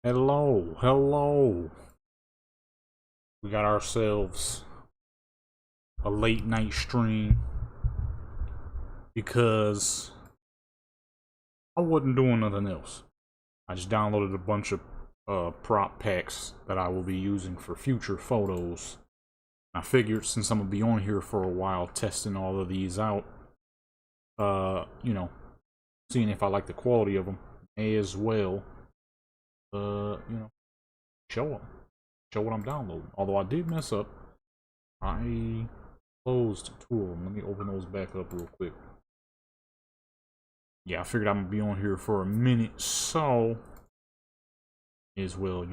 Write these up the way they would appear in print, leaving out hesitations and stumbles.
Hello, hello. We got ourselves a late night stream because I wasn't doing nothing else. I just downloaded a bunch of prop packs that I will be using for future photos. I figured since I'm gonna be on here for a while testing all of these out, seeing if I like the quality of them, may as well, show them. Show what I'm downloading. Although I did mess up. I closed two of them. Let me open those back up real quick. Yeah, I figured I'm gonna be on here for a minute, so as well,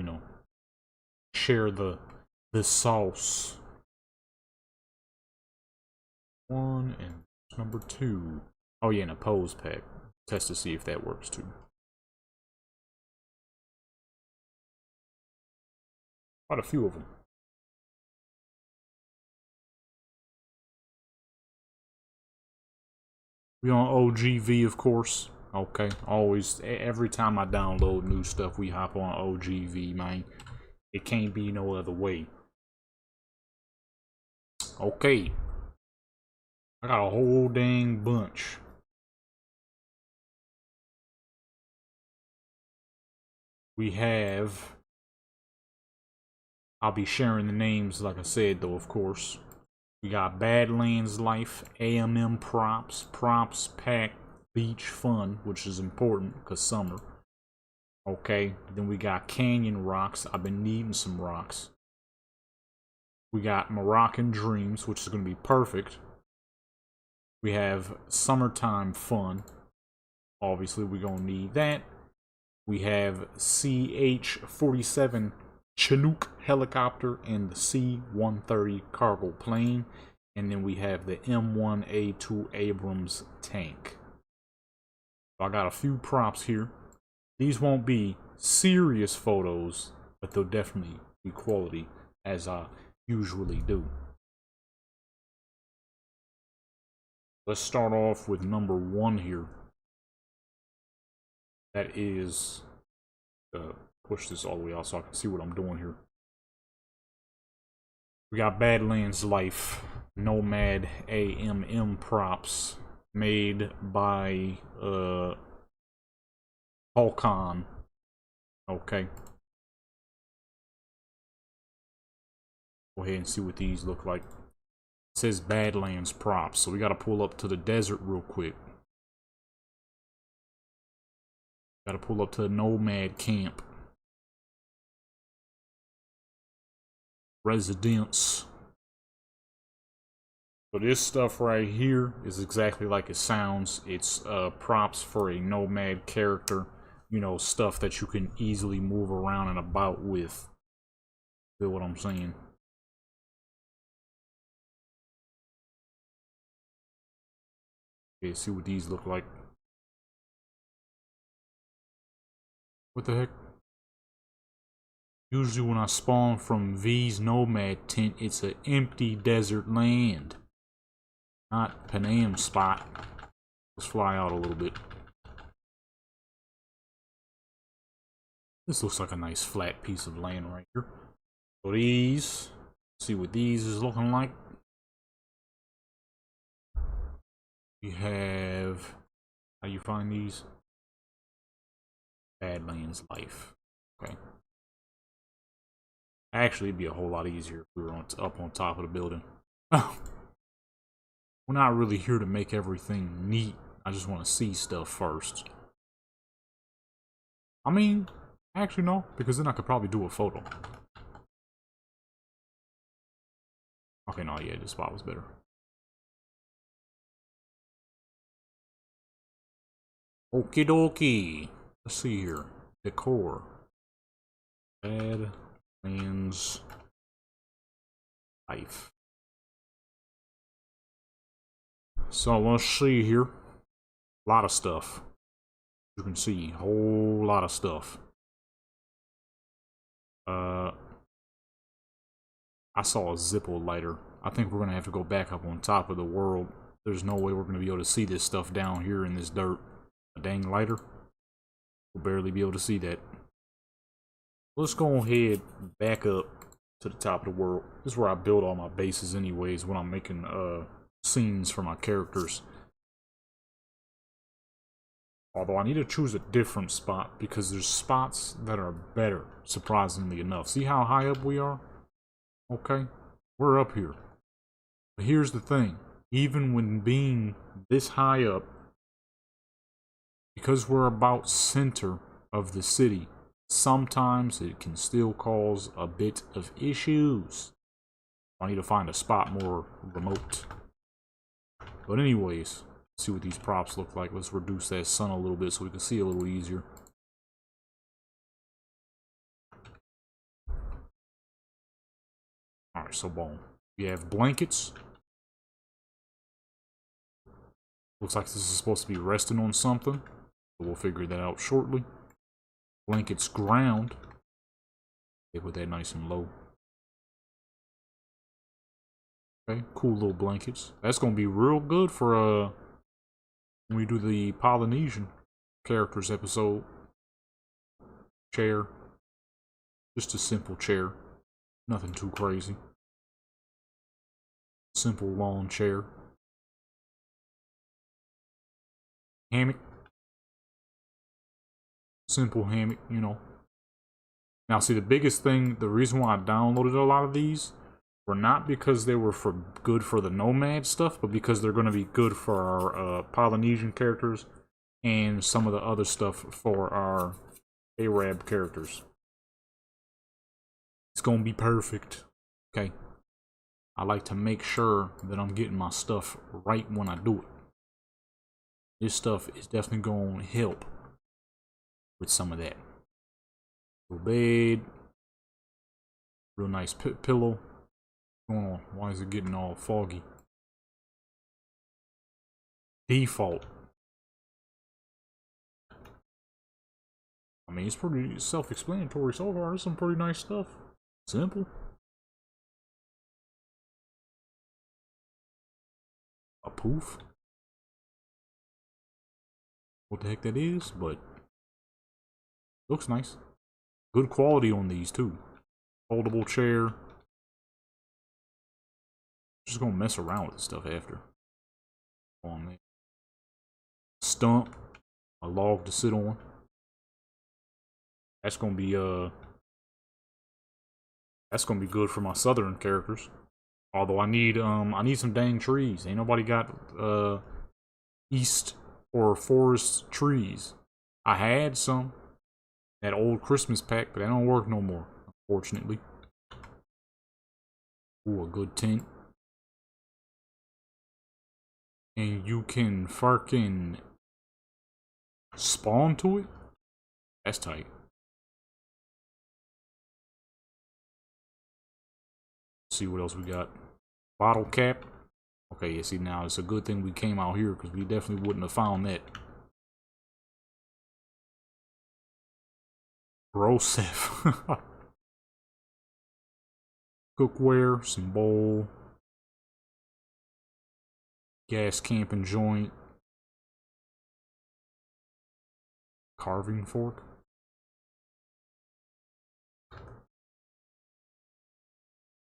share the sauce. One and number two. Oh yeah, and a pose pack. Test to see if that works too. Quite a few of them. We on OGV, of course. Okay, always, every time I download new stuff, we hop on OGV, man. It can't be no other way. Okay. I got a whole dang bunch. We have... I'll be sharing the names, like I said, though, of course. We got Badlands Life, AMM Props, Props Pack, Beach Fun, which is important because summer. Okay, then we got Canyon Rocks. I've been needing some rocks. We got Moroccan Dreams, which is going to be perfect. We have Summertime Fun. Obviously, we're going to need that. We have CH-47 Chinook helicopter and the C-130 cargo plane. And then we have the M1A2 Abrams tank. So I got a few props here. These won't be serious photos, but they'll definitely be quality, as I usually do. Let's start off with number one here. That is, push this all the way out so I can see what I'm doing here. We got Badlands Life, Nomad AMM props, made by Holcon. Okay. Go ahead and see what these look like. It says Badlands props, so we gotta pull up to the desert real quick. Gotta pull up to the Nomad camp. Residence. So this stuff right here is exactly like it sounds. It's props for a Nomad character. You know, stuff that you can easily move around and about with. Feel what I'm saying? Okay, see what these look like. What the heck? Usually when I spawn from V's Nomad tent, it's an empty desert land. Not Panam spot. Let's fly out a little bit. This looks like a nice flat piece of land right here. So these, see what these is looking like. We have, how you find these? Badlands Life. Okay. Actually, it'd be a whole lot easier if we were up on top of the building. We're not really here to make everything neat. I just want to see stuff first. I mean, actually no, because then I could probably do a photo. Okay, no, yeah, this spot was better. Okie dokie. Let's see here. Decor. Badlands Life. So let's see here. A lot of stuff. You can see a whole lot of stuff. I saw a Zippo lighter. I think we're gonna have to go back up on top of the world. There's no way we're gonna be able to see this stuff down here in this dirt. A dang lighter. We'll barely be able to see that. Let's go ahead and back up to the top of the world. This is where I build all my bases anyways when I'm making scenes for my characters. Although I need to choose a different spot because there's spots that are better, surprisingly enough. See how high up we are? Okay, we're up here. But here's the thing. Even when being this high up, because we're about center of the city, sometimes it can still cause a bit of issues. I need to find a spot more remote. But anyways, let's see what these props look like. Let's reduce that sun a little bit so we can see a little easier. Alright, so boom. We have blankets. Looks like this is supposed to be resting on something. But we'll figure that out shortly. Blankets ground. They put that nice and low. Okay, cool little blankets. That's gonna be real good for when we do the Polynesian characters episode. Chair. Just a simple chair. Nothing too crazy. Simple lawn chair. Hammock. Simple hammock, you know. Now see, the biggest thing, the reason why I downloaded a lot of these were not because they were good for the Nomad stuff, but because they're going to be good for our Polynesian characters and some of the other stuff for our Arab characters. It's going to be perfect. Okay. I like to make sure that I'm getting my stuff right when I do it. This stuff is definitely going to help with some of that. Little bed. Real nice pillow. What's going on? Why is it getting all foggy? Default. I mean, it's pretty self-explanatory so far. There's some pretty nice stuff. Simple. A poof. What the heck that is, but looks nice. Good quality on these too. Foldable chair. Just gonna mess around with this stuff after. Come on, man. Stump. A log to sit on. That's gonna be good for my southern characters. Although I need some dang trees. Ain't nobody got east or forest trees. I had some. That old Christmas pack, but that don't work no more, unfortunately. Ooh, a good tent. And you can fucking spawn to it? That's tight. Let's see what else we got. Bottle cap. Okay, yeah, see now it's a good thing we came out here because we definitely wouldn't have found that. Broseph. Cookware, some bowl. Gas camping joint. Carving fork.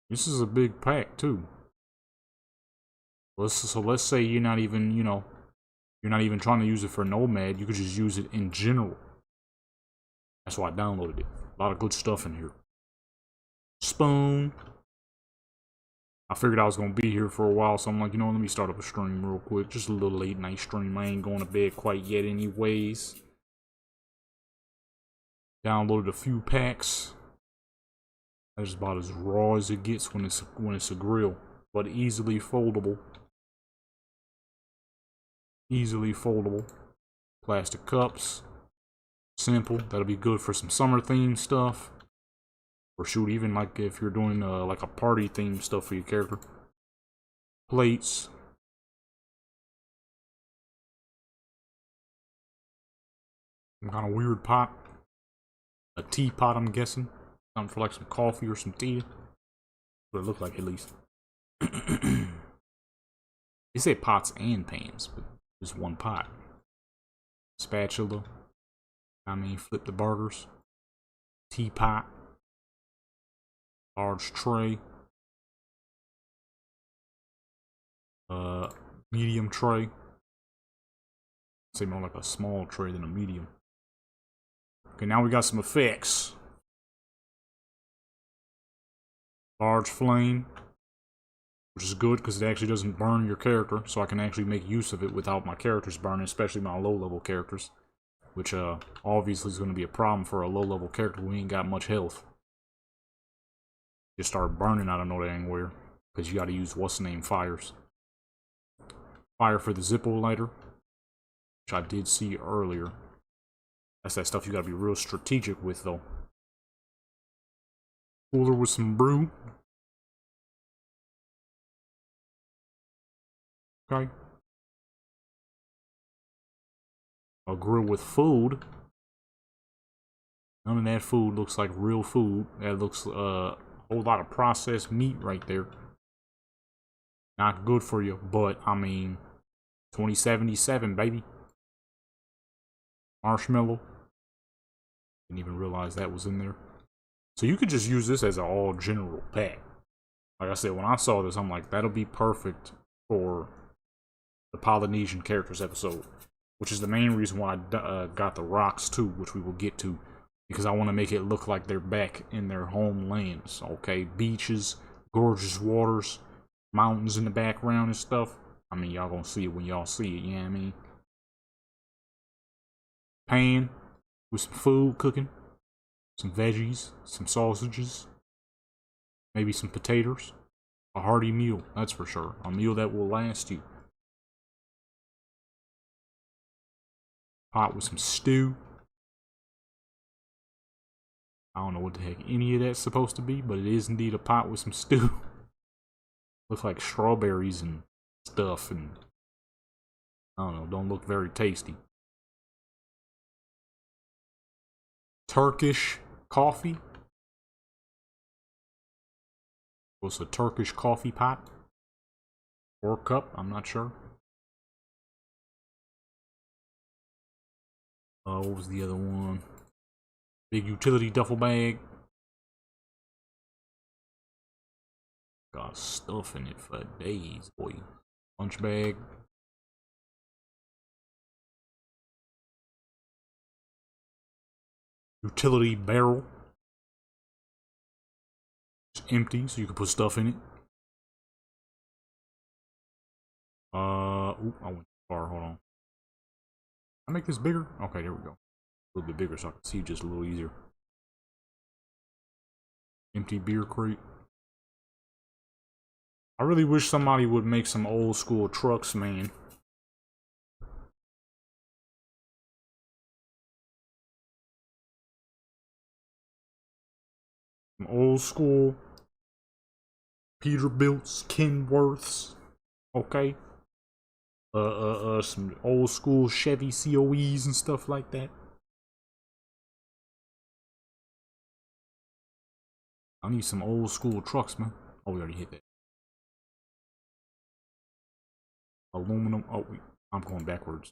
This is a big pack too. So let's say you're not even, you're not even trying to use it for Nomad. You could just use it in general. That's why I downloaded it. A lot of good stuff in here. Spoon. I figured I was going to be here for a while, so I'm like, let me start up a stream real quick. Just a little late night stream. I ain't going to bed quite yet anyways. Downloaded a few packs. That's about as raw as it gets when it's a grill. But easily foldable. Easily foldable. Plastic cups. Simple. That'll be good for some summer themed stuff. Or shoot, even like if you're doing like a party themed stuff for your character. Plates. Some kind of weird pot. A teapot, I'm guessing. Something for like some coffee or some tea. What it looked like at least. They say pots and pans, but just one pot. Spatula. Flip the burgers. Teapot. Large tray. Medium tray. Say more like a small tray than a medium. Okay, now we got some effects. Large flame, which is good because it actually doesn't burn your character, so I can actually make use of it without my characters burning, especially my low-level characters, which obviously is going to be a problem for a low-level character who ain't got much health. Just start burning out of no dang where, because you got to use what's-the-name fires. Fire for the Zippo lighter, which I did see earlier. That's that stuff you gotta be real strategic with, though. Cooler with some brew. Okay. A grill with food. None of that food looks like real food. That looks a whole lot of processed meat right there. Not good for you, but I mean, 2077, baby. Marshmallow. Didn't even realize that was in there. So you could just use this as an all general pack. Like I said, when I saw this, I'm like, that'll be perfect for the Polynesian characters episode. Which is the main reason why I got the rocks too, which we will get to. Because I want to make it look like they're back in their homelands. Okay, beaches, gorgeous waters, mountains in the background and stuff. I mean, y'all gonna see it when y'all see it, you know what I mean? Pan with some food cooking. Some veggies, some sausages, maybe some potatoes. A hearty meal, that's for sure. A meal that will last you. Pot with some stew. I don't know what the heck any of that's supposed to be, but it is indeed a pot with some stew. Looks like strawberries and stuff, and I don't know, don't look very tasty. Turkish coffee. Was a Turkish coffee pot or cup, I'm not sure. What was the other one? Big utility duffel bag. Got stuff in it for days, boy. Lunch bag. Utility barrel. It's empty, so you can put stuff in it. Ooh, I went too far, hold on. Can I make this bigger? Okay, there we go. A little bit bigger so I can see just a little easier. Empty beer crate. I really wish somebody would make some old school trucks, man. Some old school Peterbilts, Kenworths, okay? Some old school Chevy COEs and stuff like that. I need some old school trucks, man. Oh, we already hit that. Aluminum. Oh, wait. I'm going backwards.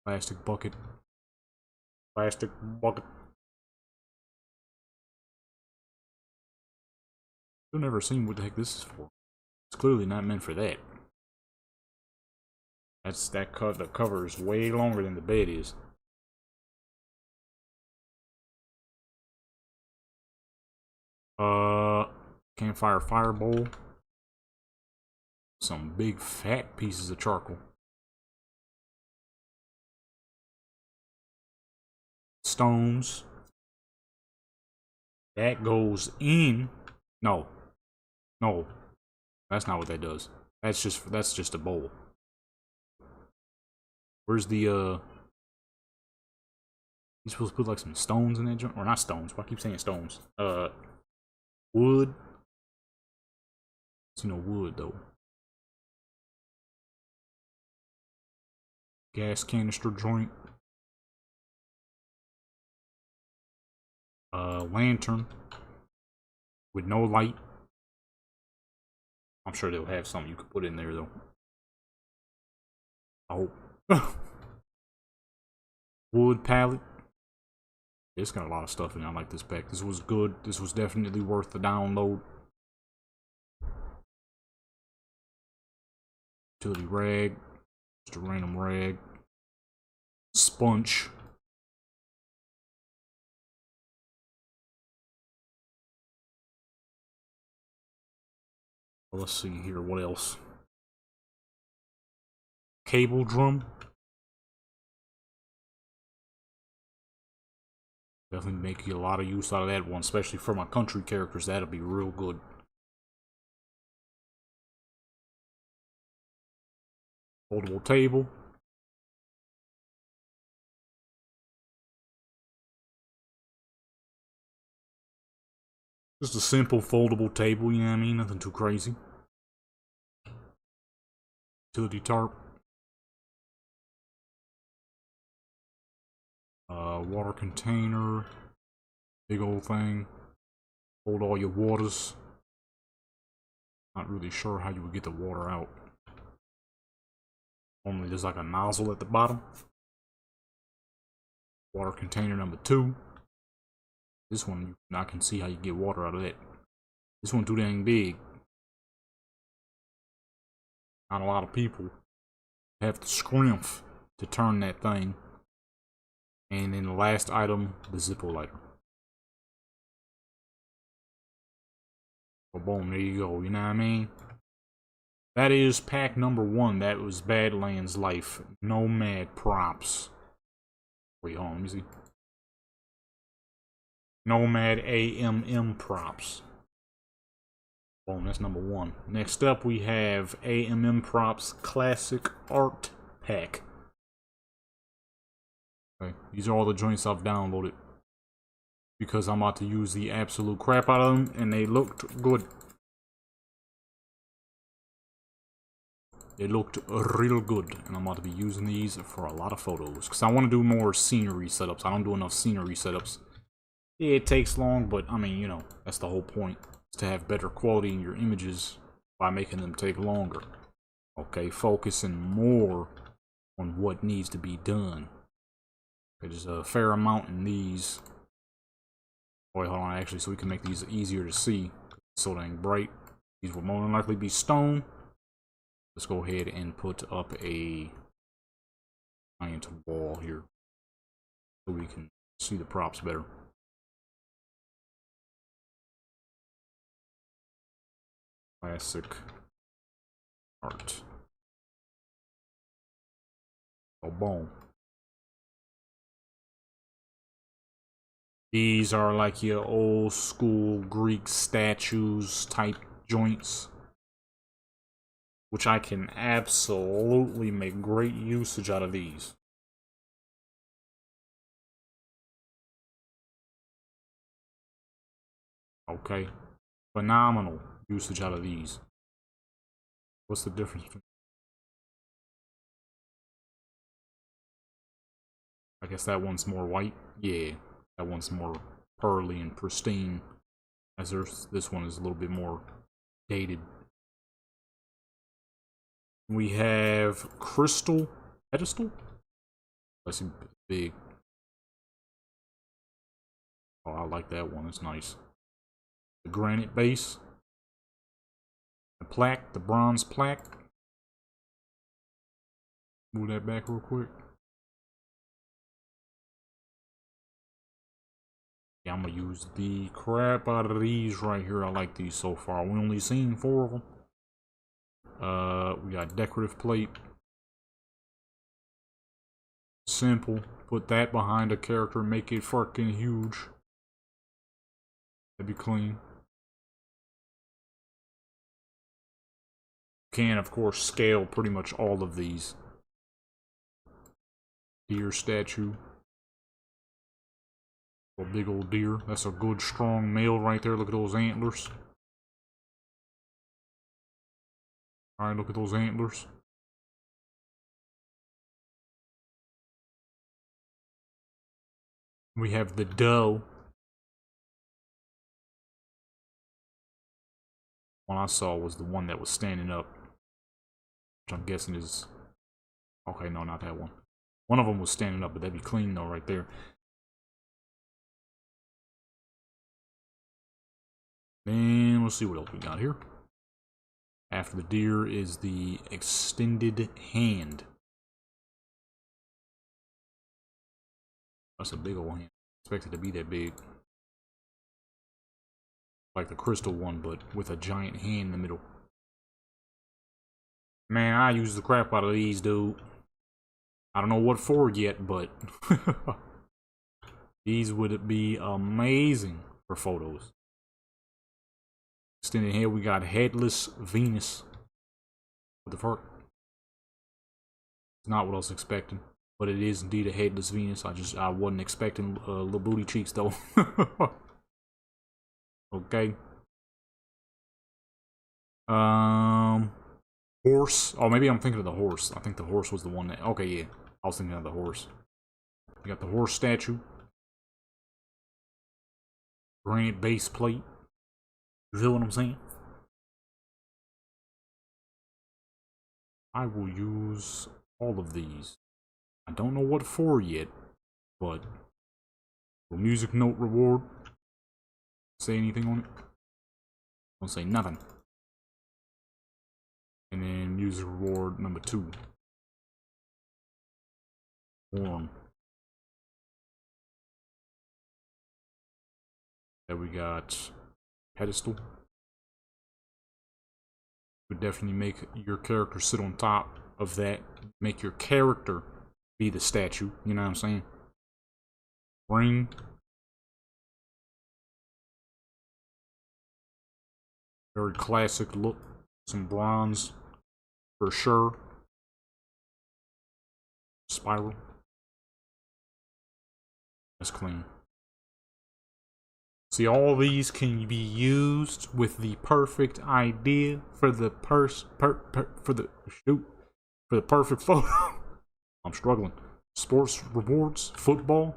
Plastic bucket. Plastic bucket. I've never seen what the heck this is for. It's clearly not meant for that. The cover is way longer than the bed is. Campfire fire bowl. Some big fat pieces of charcoal. Stones. That goes in. No. No. That's not what that does. That's just a bowl. Where's the you supposed to put like some stones in that joint? Or not stones, why I keep saying stones? Wood. It's no wood though. Gas canister joint. Lantern with no light. I'm sure they'll have something you could put in there though. Oh. Wood pallet. It's got a lot of stuff in it. I like this pack. This was good. This was definitely worth the download. Utility rag. Just a random rag. Sponge. Let's see here. What else? Cable drum. Definitely make you a lot of use out of that one, especially for my country characters. That'll be real good. Foldable table. Just a simple foldable table, you know what I mean? Nothing too crazy. Utility tarp. Water container. Big old thing. Hold all your waters. Not really sure how you would get the water out. Normally there's like a nozzle at the bottom. Water container number 2. This one, I can see how you get water out of that. This one too dang big. Not a lot of people have the scrimp to turn that thing. And then the last item, the Zippo lighter. So boom, there you go, you know what I mean? That is pack number 1. That was Badlands Life. Nomad props. Wait, hold on, let me see. Nomad AMM props. Boom, that's number 1. Next up, we have AMM props Classic Art Pack. Okay, these are all the joints I've downloaded because I'm about to use the absolute crap out of them, and they looked good. They looked real good, and I'm about to be using these for a lot of photos because I want to do more scenery setups. I don't do enough scenery setups. Yeah, it takes long, but I mean, you know, that's the whole point, is to have better quality in your images by making them take longer. Okay, focusing more on what needs to be done. Okay, there's a fair amount in these. Wait, hold on, actually, so we can make these easier to see. So dang bright. These will more than likely be stone. Let's go ahead and put up a giant wall here so we can see the props better. Classic art. Oh, boom. These are like your old school Greek statues type joints, which I can absolutely make great usage out of these. Okay, phenomenal usage out of these. What's the difference between? I guess that one's more white. Yeah, that one's more pearly and pristine. As this one is a little bit more dated. We have crystal pedestal. That's big. Oh, I like that one. It's nice. The granite base. The plaque, the bronze plaque. Move that back real quick. Yeah, I'm gonna use the crap out of these right here. I like these so far. We only seen 4 of them. We got decorative plate. Simple. Put that behind a character, make it fucking huge. That'd be clean. Can, of course, scale pretty much all of these. Deer statue. A big old deer. That's a good, strong male right there. Look at those antlers. Alright, look at those antlers. We have the doe. One I saw was the one that was standing up, which I'm guessing is... Okay, no, not that one. One of them was standing up, but that'd be clean though right there. Then let's see what else we got here. After the deer is the extended hand. That's a big old hand. Expected to be that big. Like the crystal one, but with a giant hand in the middle. Man, I use the crap out of these, dude. I don't know what for yet, but these would be amazing for photos. Extended head, we got headless Venus. What the fuck? It's not what I was expecting, but it is indeed a headless Venus. I wasn't expecting little booty cheeks though. Okay. Horse. Oh, maybe I'm thinking of the horse. I think the horse was the one that. Okay, yeah. I was thinking of the horse. We got the horse statue. Granite base plate. You feel what I'm saying? I will use all of these. I don't know what for yet, but music note reward. Say anything on it? Don't say nothing. And then music reward number 2. Form. There we got pedestal. Would definitely make your character sit on top of that. Make your character be the statue. You know what I'm saying? Ring. Very classic look. Some bronze for sure. Spiral. That's clean. See, all these can be used with the perfect idea for the for the perfect photo. I'm struggling. Sports rewards, football.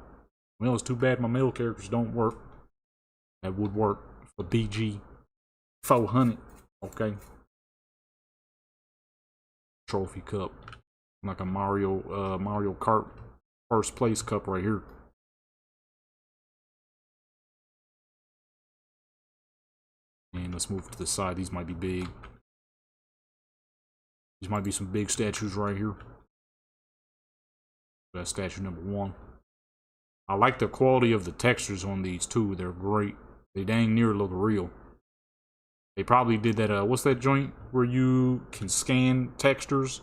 Well, it's too bad my male characters don't work. That would work for BG 400. Okay. Trophy cup, like a Mario Kart first place cup right here. And let's move to the side. These might be big. These might be some big statues right here. That's statue number 1. I like the quality of the textures on these too. They're great. They dang near look real. They probably did that, what's that joint where you can scan textures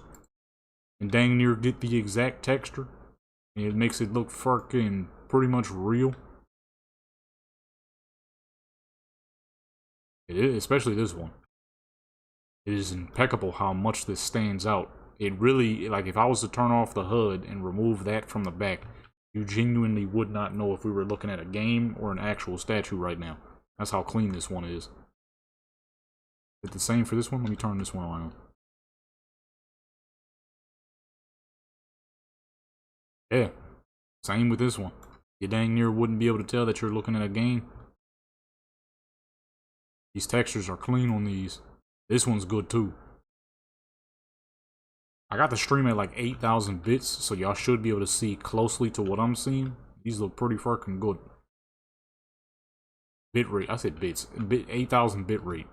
and dang near get the exact texture? And it makes it look fucking pretty much real. It is, especially this one. It is impeccable how much this stands out. It really, like, if I was to turn off the HUD and remove that from the back, you genuinely would not know if we were looking at a game or an actual statue right now. That's how clean this one is. Is it the same for this one? Let me turn this one around. Yeah, same with this one. You dang near wouldn't be able to tell that you're looking at a game. These textures are clean on these. This one's good too. I got the stream at like 8,000 bits, so y'all should be able to see closely to what I'm seeing. These look pretty fucking good. Bit rate, I said bits. 8,000 bit rate.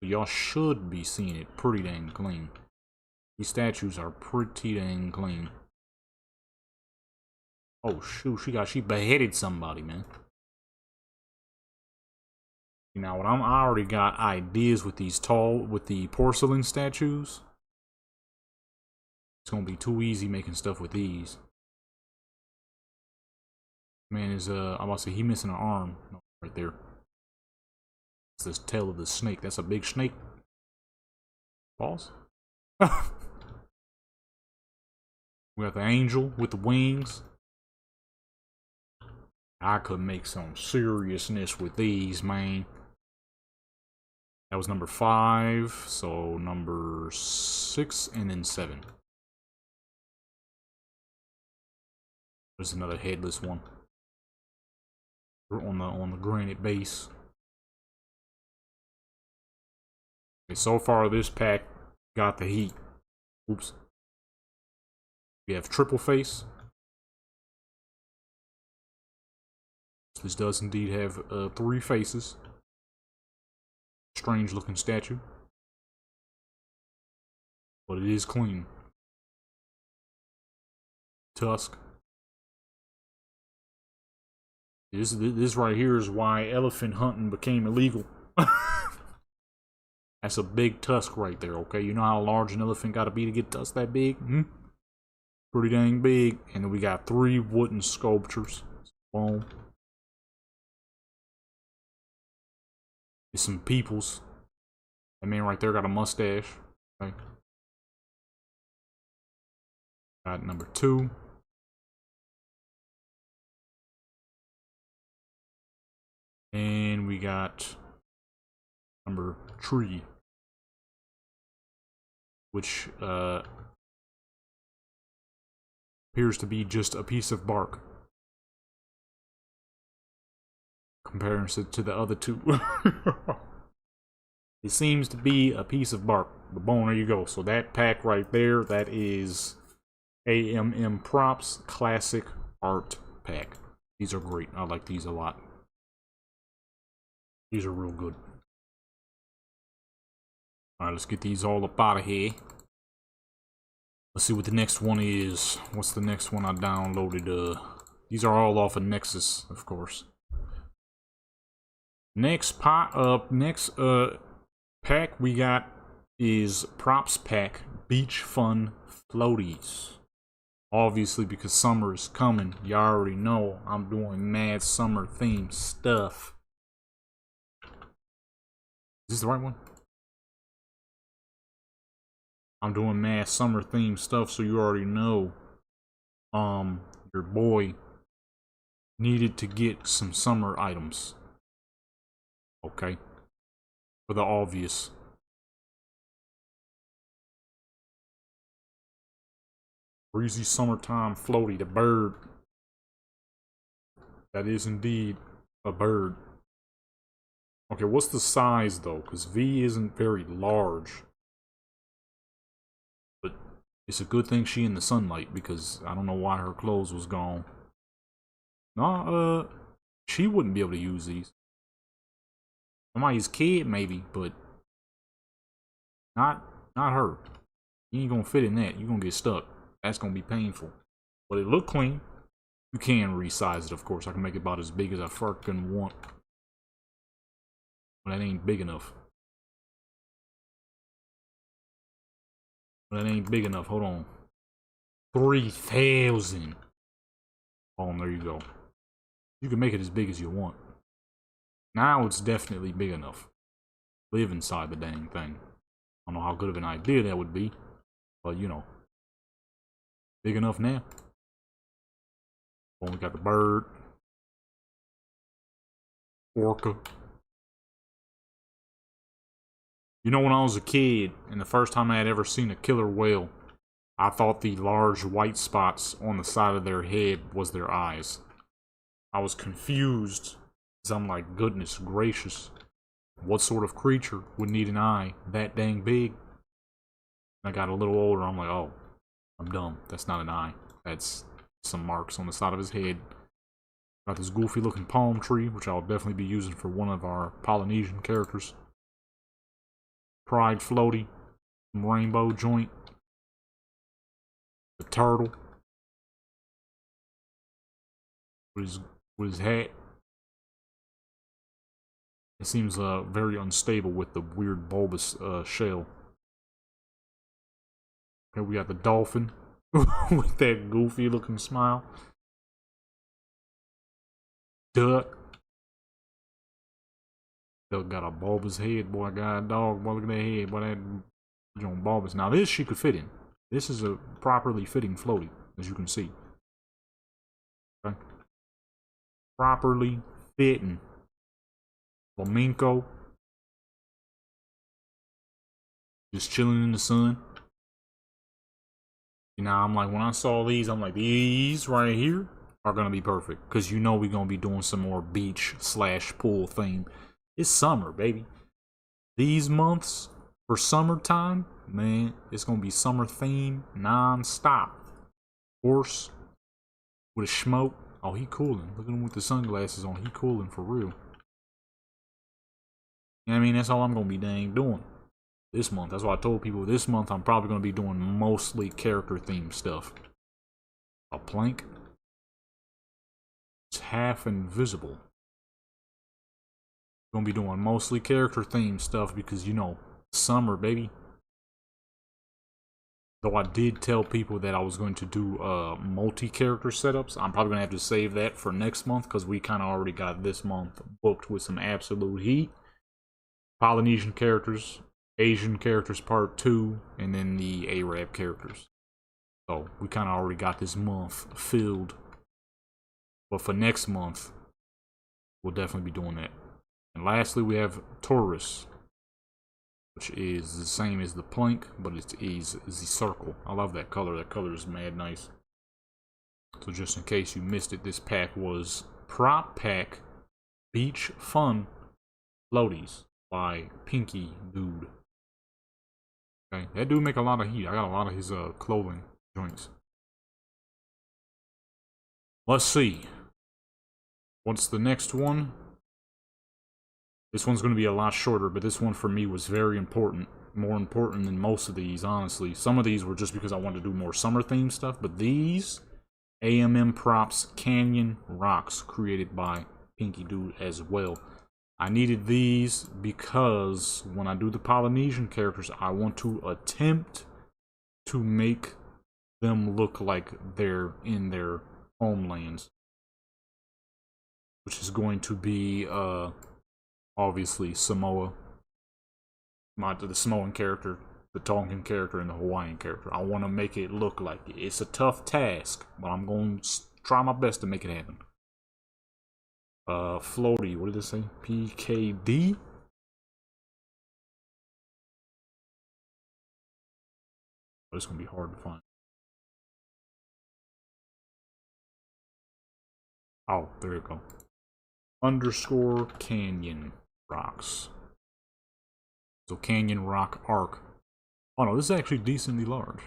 Y'all should be seeing it pretty dang clean. These statues are pretty dang clean. Oh shoot, she beheaded somebody, man. Now, I already got ideas with these with the porcelain statues. It's gonna be too easy making stuff with these. Man is I'm about to say he missing an arm. No, right there. It's this tail of the snake. That's a big snake. Pause. We got the angel with the wings. I could make some seriousness with these, man. That was number 5, so number 6 and then 7. There's another headless one. We're on the granite base. Okay, so far this pack got the heat. Oops. We have triple face. This does indeed have 3 faces. Strange looking statue. But it is clean. Tusk. This right here is why elephant hunting became illegal. That's a big tusk right there, okay? You know how large an elephant gotta be to get tusk that big? Hmm? Pretty dang big. And then we got 3 wooden sculptures. Boom. There's some peoples. That man right there got a mustache. Okay. Got number 2. And we got number 3. Which appears to be just a piece of bark. Comparison to the other 2. It seems to be a piece of bark. But boom, there you go. So that pack right there, that is AMM Props Classic Art Pack. These are great. I like these a lot. These are real good. Alright, let's get these all up out of here. Let's see what the next one is. What's the next one I downloaded? These are all off of Nexus, of course. Next pack we got is Props Pack Beach Fun Floaties. Obviously, because summer is coming, you already know I'm doing mad summer themed stuff. Is this the right one? I'm doing mad summer themed stuff, so you already know your boy needed to get some summer items. Okay? For the obvious. Breezy summertime floaty, the bird. That is indeed a bird. Okay, what's the size though? Because V isn't very large. But it's a good thing she in the sunlight, because I don't know why her clothes was gone. No, she wouldn't be able to use these. Somebody's kid maybe, but not her. You ain't gonna fit in that. You're gonna get stuck. That's gonna be painful. But it look clean. You can resize it, of course. I can make it about as big as I fucking want. But that ain't big enough. That ain't big enough. Hold on. 3,000. Oh, there you go. You can make it as big as you want. Now it's definitely big enough. Live inside the dang thing. I don't know how good of an idea that would be. But, you know. Big enough now. Oh, we got the bird. Orca. You know, when I was a kid, and the first time I had ever seen a killer whale, I thought the large white spots on the side of their head was their eyes. I was confused, because I'm like, goodness gracious, what sort of creature would need an eye that dang big? I got a little older, I'm like, oh, I'm dumb. That's not an eye. That's some marks on the side of his head. Got this goofy looking palm tree, which I'll definitely be using for one of our Polynesian characters. Pride floaty. Some rainbow joint. The turtle. With his hat. It seems very unstable with the weird bulbous shell. Okay, we got the dolphin. With that goofy looking smile. Duck. Duck got a bulbous head, boy. God dog, boy, look at that head, boy. That joint bulbous. Now this she could fit in. This is a properly fitting floaty, as you can see. Okay. Properly fitting. Flamenco. Just chilling in the sun. You know, I'm like, when I saw these, I'm like, these right here are gonna be perfect. Because you know we're gonna be doing some more beach / pool theme. It's summer, baby. These months for summertime, man, it's gonna be summer theme non-stop. Horse with a smoke. Oh, he cooling. Look at him with the sunglasses on. He cooling for real. You know what I mean? That's all I'm gonna be dang doing this month. That's why I told people this month I'm probably gonna be doing mostly character themed stuff. A plank. It's half invisible. Gonna be doing mostly character themed stuff because, you know, summer, baby. Though I did tell people that I was going to do multi-character setups. I'm probably gonna have to save that for next month because we kind of already got this month booked with some absolute heat. Polynesian characters, Asian characters part 2, and then the Arab characters. So we kind of already got this month filled. But for next month, we'll definitely be doing that. And lastly, we have Taurus, which is the same as the plank, but it is the circle. I love that color. That color is mad nice. So just in case you missed it, this pack was Prop Pack Beach Fun Floaties by Pinky Dude. Okay, that dude make a lot of heat. I got a lot of his clothing joints. Let's see. What's the next one? This one's going to be a lot shorter, but this one for me was very important. More important than most of these, honestly. Some of these were just because I wanted to do more summer themed stuff, but these AMM Props Canyon Rocks created by Pinky Dude as well. I needed these because when I do the Polynesian characters, I want to attempt to make them look like they're in their homelands. Which is going to be, obviously, Samoa. The Samoan character, the Tongan character, and the Hawaiian character. I want to make it look like it. It's a tough task, but I'm going to try my best to make it happen. Floaty, what did it say? PKD? But it's going to be hard to find. Oh, there you go. Underscore Canyon Rocks. So Canyon Rock Arc. Oh no, this is actually decently large.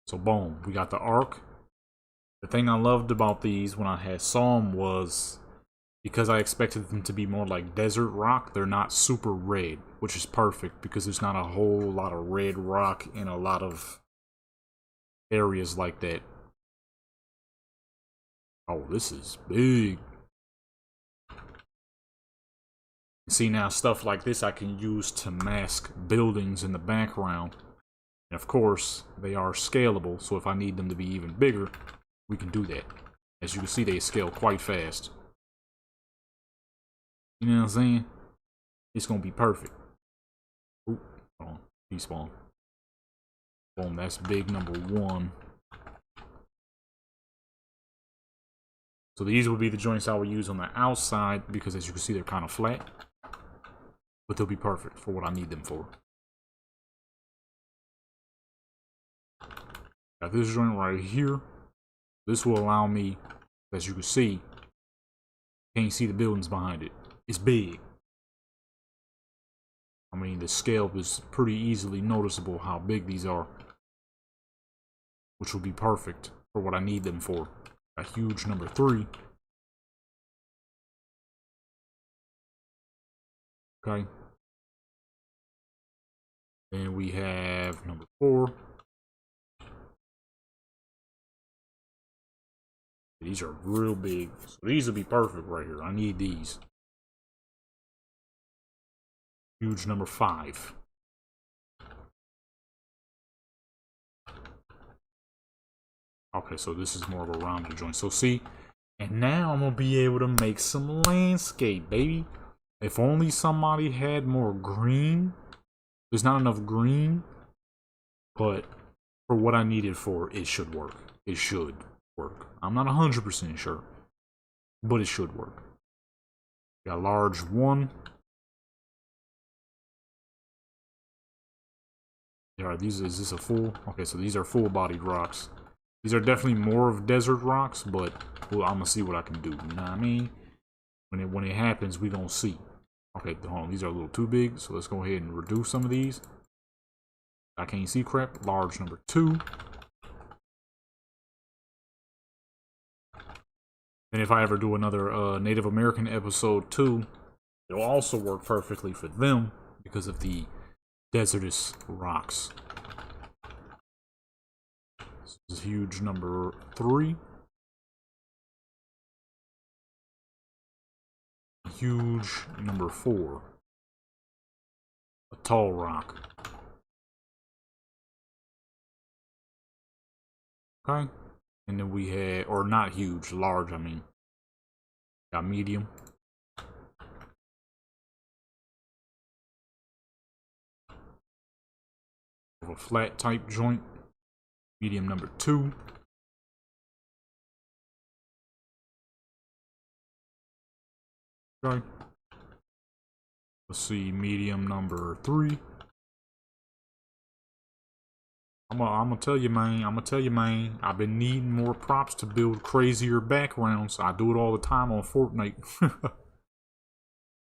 So boom, we got the arc. The thing I loved about these when I saw them was because I expected them to be more like desert rock, they're not super red, which is perfect because there's not a whole lot of red rock in a lot of areas like that. Oh, this is big. See, now stuff like this I can use to mask buildings in the background. And of course, they are scalable, so if I need them to be even bigger, we can do that. As you can see, they scale quite fast. You know what I'm saying? It's gonna be perfect. Oop, hold on. Despawn. Boom, that's big number 1. So these would be the joints I would use on the outside because as you can see, they're kind of flat. But they'll be perfect for what I need them for. Got this joint right here. This will allow me, as you can see, can't see the buildings behind it. It's big. I mean, the scale is pretty easily noticeable how big these are. Which will be perfect for what I need them for. A huge number 3. Okay. Then we have number 4. These are real big. So these will be perfect right here. I need these. Huge number 5. Okay, so this is more of a rounded joint. So see, and now I'm gonna be able to make some landscape, baby. If only somebody had more green. There's not enough green, but for what I need it for, it should work. It should work. I'm not 100% sure, but it should work. Got a large 1. Yeah, is this a full? Okay, so these are full-bodied rocks. These are definitely more of desert rocks, but well, I'm gonna see what I can do. You know what I mean? When it happens, we gonna see. Okay, hold on. These are a little too big, so let's go ahead and reduce some of these. I can't see crap. Large number 2. And if I ever do another Native American episode too, It'll also work perfectly for them because of the desertous rocks. This is huge number 3. Huge number 4. A tall rock. Okay. And then we had, or not huge, large, I mean. Got medium. A flat type joint. Medium number 2. Okay. Let's see, medium number 3. I'm gonna tell you, man. I've been needing more props to build crazier backgrounds. I do it all the time on Fortnite.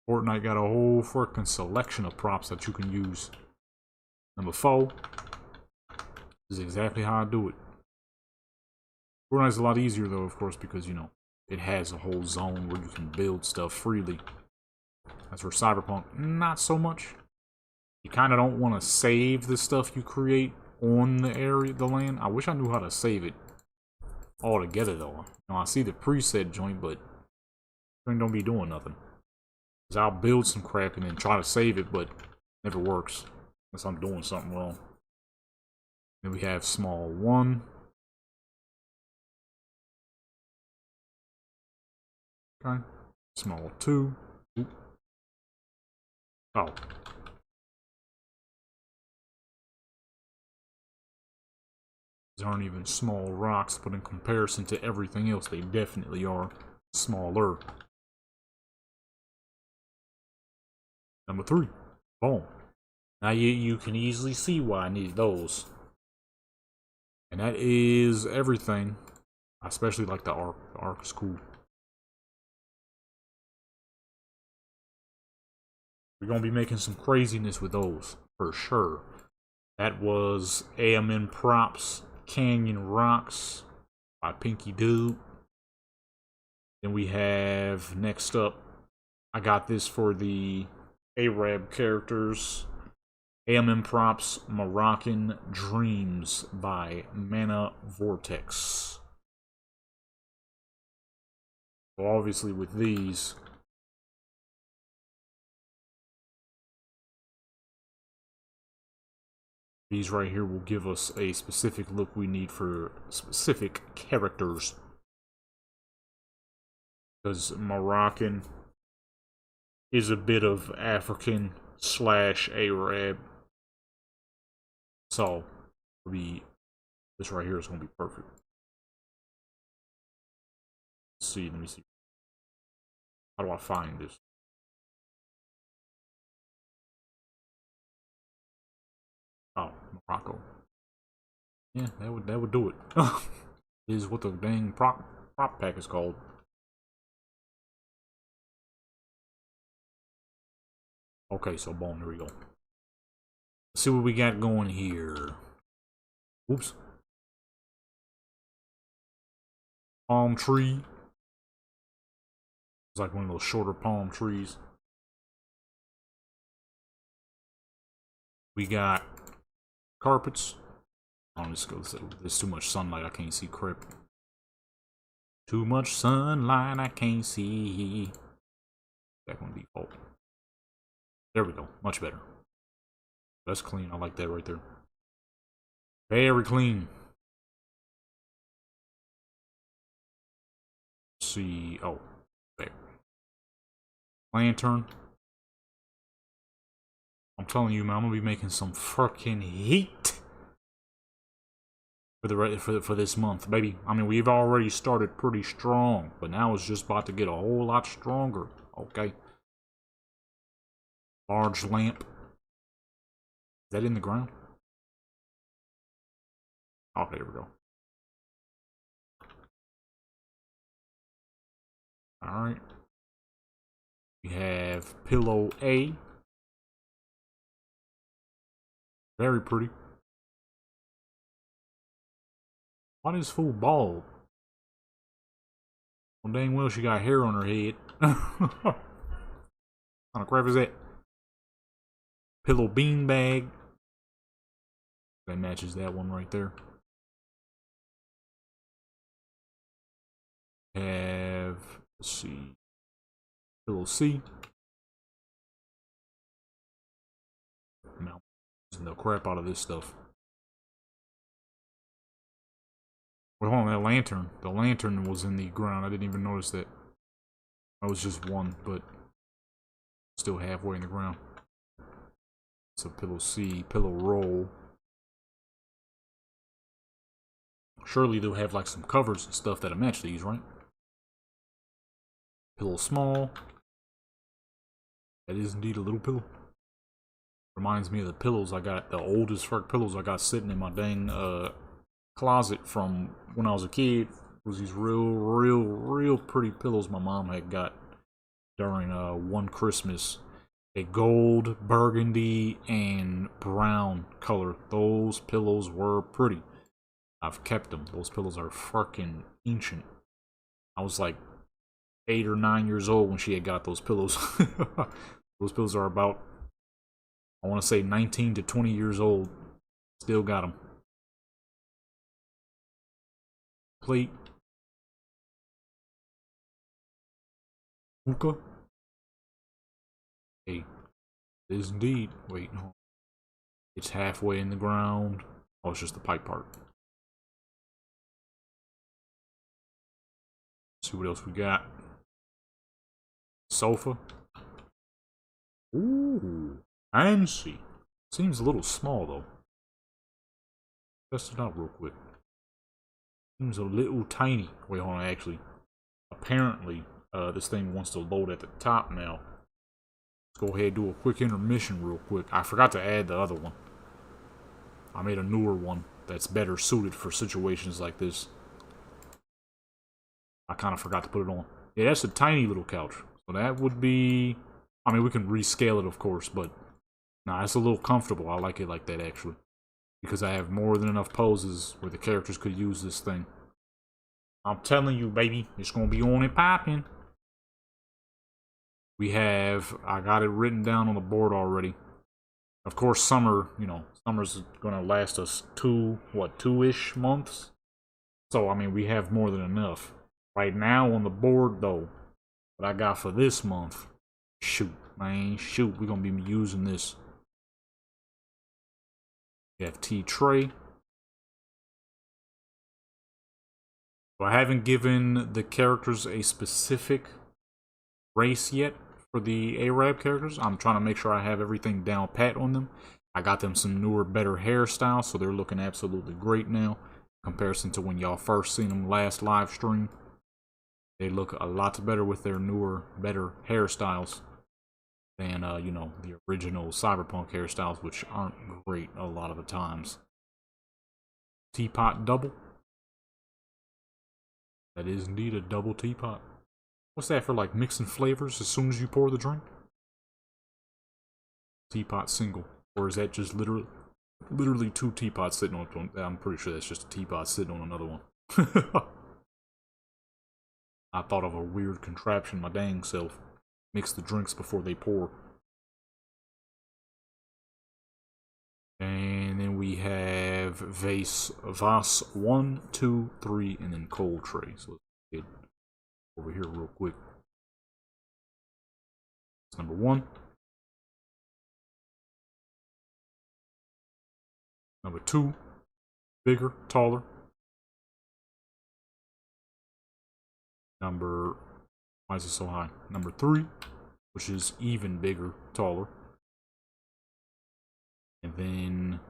Fortnite got a whole freaking selection of props that you can use. Number 4 is exactly how I do it. Fortnite's a lot easier though, of course, because you know it has a whole zone where you can build stuff freely. That's where Cyberpunk, not so much. You kind of don't want to save the stuff you create on the area, the land. I wish I knew how to save it all together though. You know, I see the preset joint, but it don't be doing nothing. Cause I'll build some crap and then try to save it, but it never works unless I'm doing something wrong. Then we have small 1. Okay. Small 2. Oop. Oh. These aren't even small rocks, but in comparison to everything else, they definitely are smaller. Number 3. Boom. Now you can easily see why I needed those. And that is everything. I especially like the arc. The arc is cool. We're going to be making some craziness with those, for sure. That was AMN Props, Canyon Rocks by Pinky Dude. Then we have, next up, I got this for the Arab characters. AMN Props, Moroccan Dreams by Mana Vortex. So obviously with these, these right here will give us a specific look we need for specific characters. Because Moroccan is a bit of African / Arab. So, this right here is going to be perfect. Let's see, let me see. How do I find this? Oh, Morocco. Yeah, that would do it. Is what the dang prop pack is called. Okay, so boom, there we go. Let's see what we got going here. Oops. Palm tree. It's like one of those shorter palm trees. We got carpets. Oh, there's too much sunlight, I can't see crap. Too much sunlight, I can't see. Back on default. There we go, much better. That's clean, I like that right there. Very clean. Let's see, oh, there. Lantern. I'm telling you, man, I'm gonna be making some fucking heat for this month, baby. I mean, we've already started pretty strong, but now it's just about to get a whole lot stronger. Okay. Large lamp. Is that in the ground? Oh, there we go. All right. We have pillow A. Very pretty. Why is fool bald? Well, dang well she got hair on her head. What kind of crap is that? Pillow bean bag. That matches that one right there. Have, let's see, pillow C. Now, using the crap out of this stuff. Wait, hold on, that lantern. The lantern was in the ground. I didn't even notice that. That was just one, but still halfway in the ground. So pillow C, pillow roll. Surely they'll have like some covers and stuff that'll match these, right? Pillow small. That is indeed a little pillow. Reminds me of the pillows I got, the oldest fuck pillows I got sitting in my dang closet from when I was a kid. It was these real pretty pillows my mom had got during one Christmas. A gold, burgundy, and brown color. Those pillows were pretty. I've kept them. Those pillows are fucking ancient. I was like 8 or 9 years old when she had got those pillows. Those pillows are about, I want to say 19 to 20 years old. Still got them. Plate. Hookah. Hey, it is indeed. Wait, no. It's halfway in the ground. Oh, it's just the pipe part. Let's see what else we got. Sofa. Ooh, fancy. Seems a little small though. Test it out real quick. Seems a little tiny. Wait, hold on. Actually, apparently, this thing wants to load at the top now. Let's go ahead and do a quick intermission real quick. I forgot to add the other one. I made a newer one that's better suited for situations like this. I kind of forgot to put it on. Yeah, that's a tiny little couch. So that would be... I mean, we can rescale it, of course, but... Nah, it's a little comfortable. I like it like that, actually. Because I have more than enough poses where the characters could use this thing. I'm telling you, baby, it's going to be on and popping. We have... I got it written down on the board already. Of course, summer, you know, summer's going to last us two-ish months? So, I mean, we have more than enough. Right now on the board, though, what I got for this month, shoot, man, shoot, we're going to be using this. We have tea tray. So I haven't given the characters a specific race yet for the Arab characters. I'm trying to make sure I have everything down pat on them. I got them some newer, better hairstyles, so they're looking absolutely great now. In comparison to when y'all first seen them last live stream. They look a lot better with their newer, better hairstyles than, you know, the original Cyberpunk hairstyles, which aren't great a lot of the times. Teapot double. That is indeed a double teapot. What's that for, like, mixing flavors as soon as you pour the drink? Teapot single. Or is that just literally two teapots sitting on one? I'm pretty sure that's just a teapot sitting on another one. I thought of a weird contraption my dang self. Mix the drinks before they pour. And then we have vase 1, 2, 3, and then cold tray. So let's get over here real quick. That's number 1. Number 2, bigger, taller. Number, why is it so high? Number 3, which is even bigger, taller. And then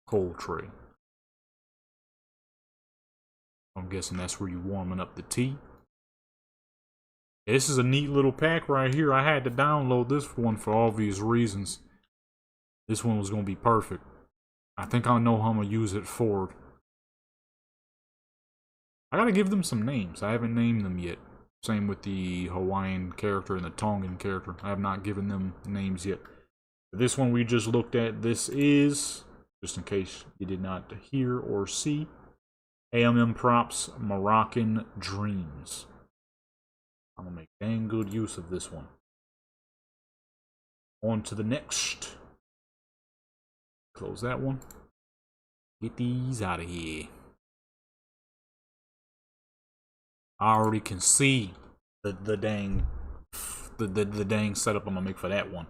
cold tray. I'm guessing that's where you're warming up the tea. This is a neat little pack right here. I had to download this one for obvious reasons. This one was going to be perfect. I think I know how I'm going to use it forward. I gotta give them some names. I haven't named them yet. Same with the Hawaiian character and the Tongan character. I have not given them names yet. This one we just looked at, this is, just in case you did not hear or see, AMM Props Moroccan Dreams. I'm gonna make dang good use of this one. On to the next. Close that one. Get these out of here. I already can see the dang setup I'm gonna make for that one.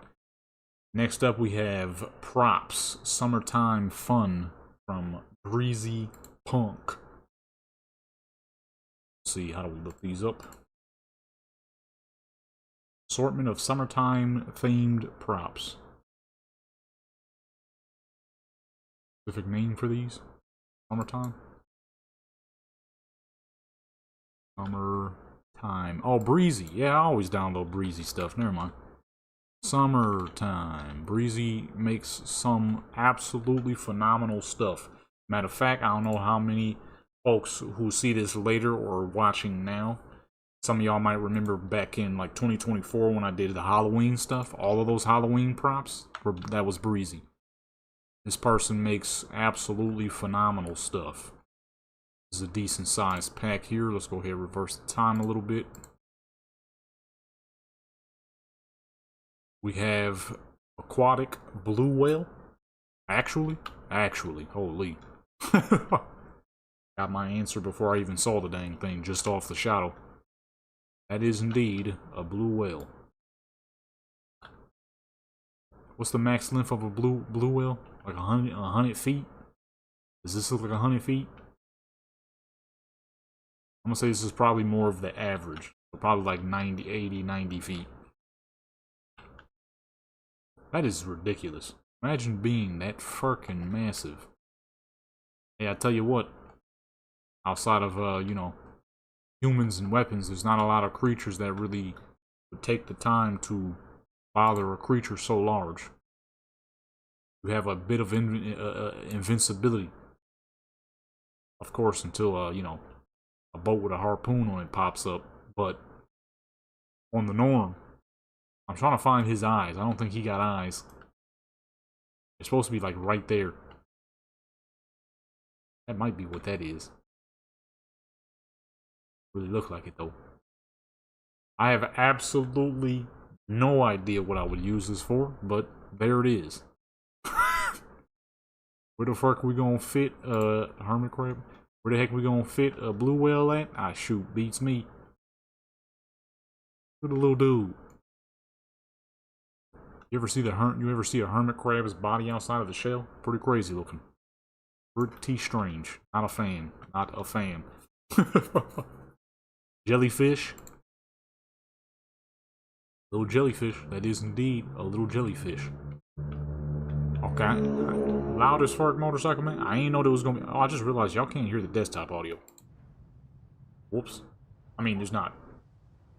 Next up we have props. Summertime Fun from Breezy Punk. Let's see how do we look these up. Assortment of summertime themed props. Specific name for these? Summertime? Summertime. Oh, Breezy. Yeah, I always download Breezy stuff. Never mind. Summertime. Breezy makes some absolutely phenomenal stuff. Matter of fact, I don't know how many folks who see this later or watching now. Some of y'all might remember back in like 2024 when I did the Halloween stuff. All of those Halloween props, that was Breezy. This person makes absolutely phenomenal stuff. This is a decent sized pack here. Let's go ahead and reverse the time a little bit. We have aquatic blue whale. Actually, holy. Got my answer before I even saw the dang thing, just off the shadow. That is indeed a blue whale. What's the max length of a blue whale? Like 100 feet? Does this look like 100 feet? I'm gonna say this is probably more of the average. Probably like 90, 80, 90 feet. That is ridiculous. Imagine being that freaking massive. Hey, I tell you what. Outside of, you know, humans and weapons, there's not a lot of creatures that really would take the time to bother a creature so large. You have a bit of invincibility. Of course, until, you know, a boat with a harpoon on it pops up. But on the norm, I'm trying to find his eyes. I don't think he got eyes. They're supposed to be like right there. That might be what that is. Really look like it though. I have absolutely no idea what I would use this for, but there it is. Where the fuck we gonna fit hermit crab? Where the heck we gonna fit a blue whale at? Ah, shoot, beats me. Look at the little dude. You ever see a hermit crab's body outside of the shell? Pretty crazy looking. Pretty strange. Not a fan. Not a fan. Jellyfish. Little jellyfish. That is indeed a little jellyfish. Okay. Loudest fuck motorcycle man. I ain't know there was gonna be. Oh, I just realized y'all can't hear the desktop audio. Whoops. I mean, there's not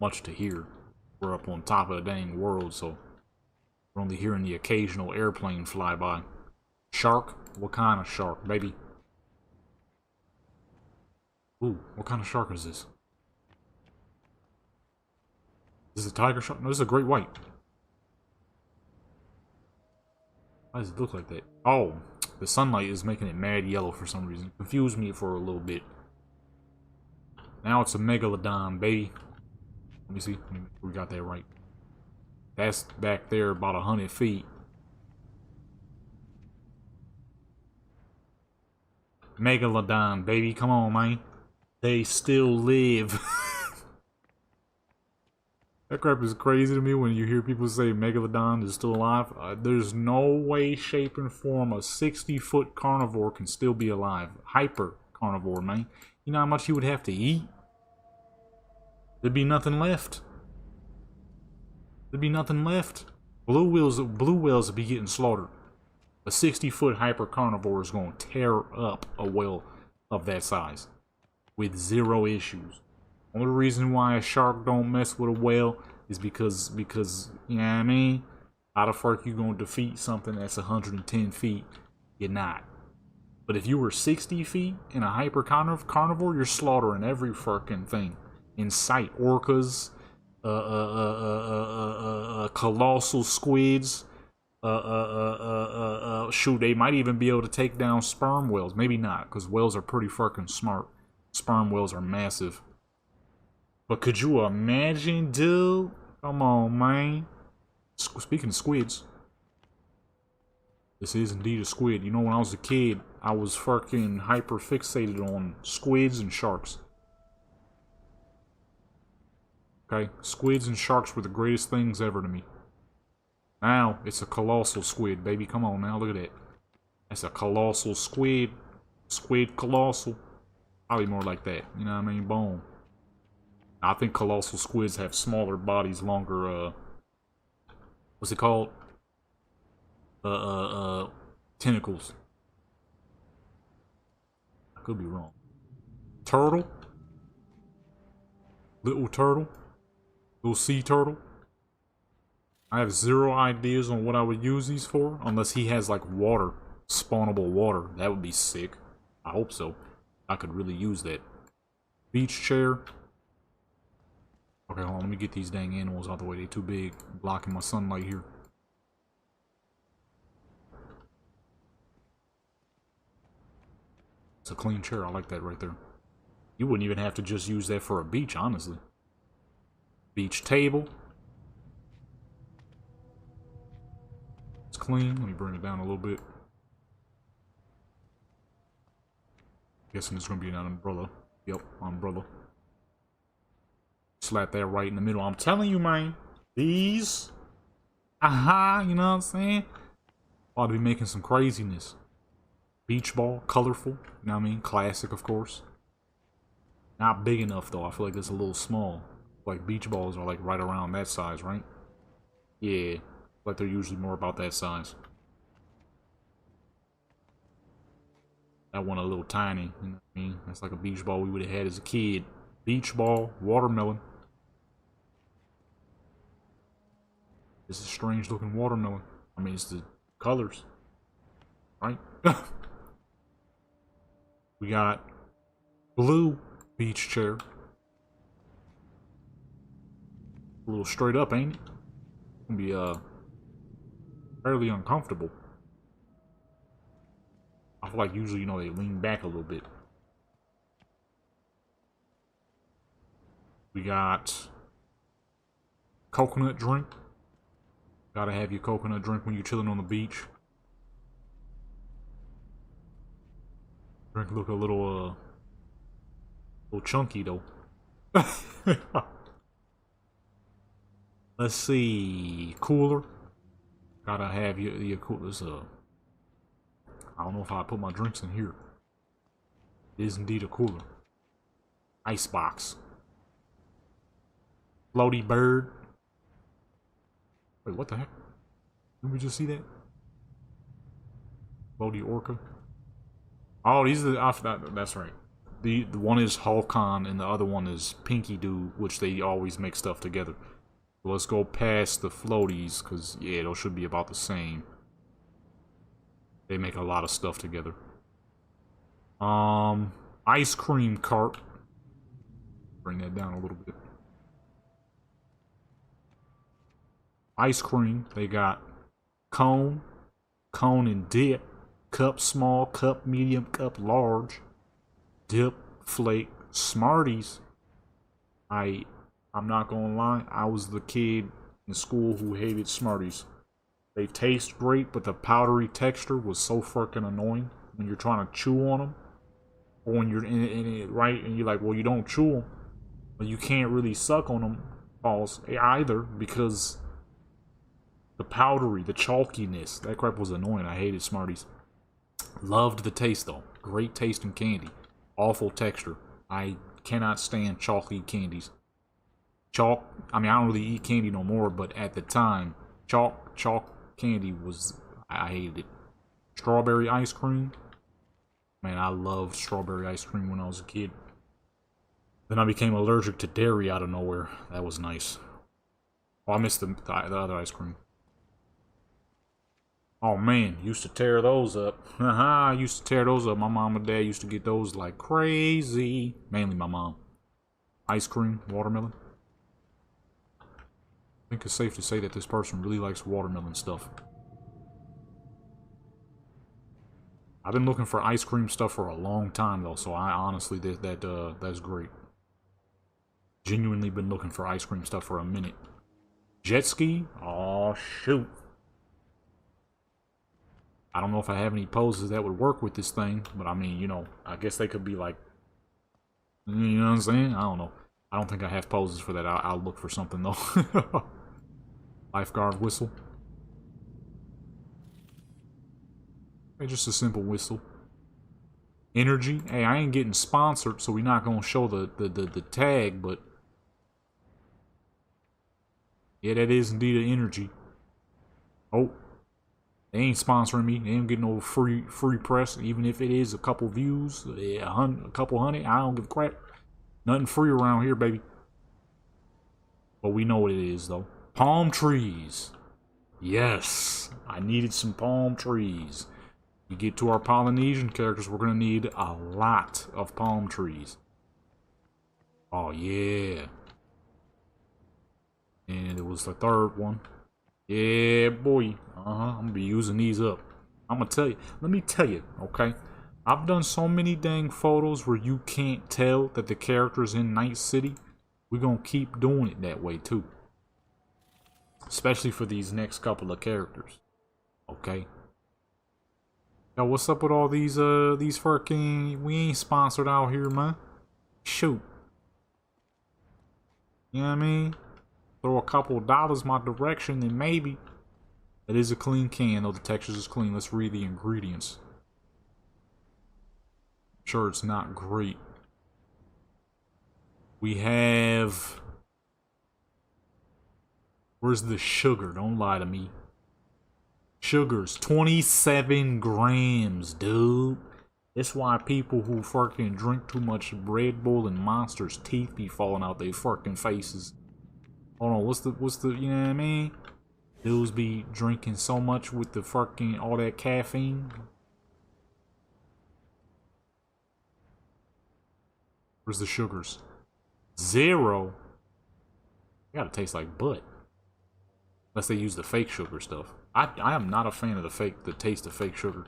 much to hear. We're up on top of the dang world, so we're only hearing the occasional airplane fly by. Shark? What kind of shark, baby? Ooh, what kind of shark is this? Is this a tiger shark? No, this is a great white. Why does it look like that? Oh, the sunlight is making it mad yellow for some reason. Confused me for a little bit. Now it's a megalodon, baby. Let me see. We got that right. That's back there about 100 feet. Megalodon, baby. Come on, man. They still live. That crap is crazy to me when you hear people say Megalodon is still alive. There's no way, shape, and form a 60-foot carnivore can still be alive. Hyper carnivore, man. You know how much he would have to eat? There'd be nothing left. There'd be nothing left. Blue whales would be getting slaughtered. A 60-foot hyper carnivore is going to tear up a whale of that size with zero issues. Only reason why a shark don't mess with a whale is because you know what I mean? How the fuck you gonna defeat something that's 110 feet? You're not. But if you were 60 feet in a hyper carnivore, you're slaughtering every fucking thing in sight. Orcas, colossal squids. Shoot, they might even be able to take down sperm whales. Maybe not, because whales are pretty fucking smart. Sperm whales are massive. But could you imagine, dude? Come on, man. Speaking of squids, this is indeed a squid. You know, when I was a kid, I was fucking hyper fixated on squids and sharks. Okay? Squids and sharks were the greatest things ever to me. Now, it's a colossal squid, baby. Come on now, look at that. That's a colossal squid. Squid colossal. Probably more like that. You know what I mean? Boom. I think colossal squids have smaller bodies, longer, what's it called? Tentacles. I could be wrong. Turtle? Little turtle? Little sea turtle? I have zero ideas on what I would use these for, unless he has, like, water. Spawnable water. That would be sick. I hope so. I could really use that. Beach chair. Okay, hold on. Let me get these dang animals out the way. They're too big. Blocking my sunlight here. It's a clean chair. I like that right there. You wouldn't even have to just use that for a beach, honestly. Beach table. It's clean. Let me bring it down a little bit. Guessing there's going to be an umbrella. Yep, umbrella. Slap that right in the middle. I'm telling you, man. These. Aha, you know what I'm saying? Ought to be making some craziness. Beach ball, colorful. You know what I mean? Classic, of course. Not big enough, though. I feel like it's a little small. Like, beach balls are, like, right around that size, right? Yeah. Like, they're usually more about that size. That one a little tiny. You know what I mean? That's like a beach ball we would have had as a kid. Beach ball, watermelon. This is a strange looking watermelon. I mean, it's the colors. Right? We got blue beach chair. A little straight up, ain't it? Gonna be fairly uncomfortable. I feel like usually, you know, they lean back a little bit. We got coconut drink. Gotta have your coconut drink when you're chilling on the beach. Drink look a little chunky though. Let's see, cooler. Gotta have your coolers. I don't know if I put my drinks in here. It is indeed a cooler. Ice box. Floaty bird. Wait, what the heck? Did we just see that? Floaty orca. Oh, these are the. That's right. The one is Hulkon and the other one is Pinky Dude, which they always make stuff together. So let's go past the floaties, because, yeah, those should be about the same. They make a lot of stuff together. Ice cream cart. Bring that down a little bit. Ice cream. They got cone and dip, cup small, cup medium, cup large, dip, flake, Smarties. I'm not gonna lie, I was the kid in school who hated Smarties. They taste great, but the powdery texture was so freaking annoying when you're trying to chew on them. Or when you're in it, right, and you're like, well, you don't chew them, but you can't really suck on them either, because the powdery, the chalkiness, that crap was annoying. I hated Smarties. Loved the taste, though. Great taste in candy. Awful texture. I cannot stand chalky candies. Chalk, I mean, I don't really eat candy no more, but at the time, chalk candy was, I hated it. Strawberry ice cream. Man, I loved strawberry ice cream when I was a kid. Then I became allergic to dairy out of nowhere. That was nice. Oh, I missed the other ice cream. Oh man, used to tear those up. Haha, I used to tear those up. My mom and dad used to get those like crazy. Mainly my mom. Ice cream, watermelon. I think it's safe to say that this person really likes watermelon stuff. I've been looking for ice cream stuff for a long time though, so I honestly that's great. Genuinely been looking for ice cream stuff for a minute. Jet ski? Oh, shoot. I don't know if I have any poses that would work with this thing, but I mean, you know, I guess they could be like, you know what I'm saying? I don't know. I don't think I have poses for that. I'll look for something, though. Lifeguard whistle. Hey, just a simple whistle. Energy. Hey, I ain't getting sponsored, so we're not going to show the tag, but... yeah, that is indeed an energy. Oh. They ain't sponsoring me. They ain't getting no free press, even if it is a couple views, a couple hundred. I don't give a crap. Nothing free around here, baby. But we know what it is, though. Palm trees. Yes, I needed some palm trees. You get to our Polynesian characters, we're gonna need a lot of palm trees. Oh yeah. And it was the third one. Yeah, boy. I'm gonna be using these up. I'm gonna tell you. Let me tell you, okay? I've done so many dang photos where you can't tell that the character's in Night City. We're gonna keep doing it that way, too. Especially for these next couple of characters. Okay? Yo, what's up with all these fucking... we ain't sponsored out here, man. Shoot. You know what I mean? Throw a couple of dollars my direction, then maybe. It is a clean can, though the texture is clean. Let's read the ingredients. Sure, it's not great. We have... where's the sugar? Don't lie to me. Sugar's 27 grams, dude. That's why people who fucking drink too much Red Bull and Monster's teeth be falling out their fucking faces. Hold on, what's the, you know what I mean? Dudes be drinking so much with the fucking, all that caffeine. Where's the sugars? 0. It gotta taste like butt. Unless they use the fake sugar stuff. I am not a fan of the taste of fake sugar.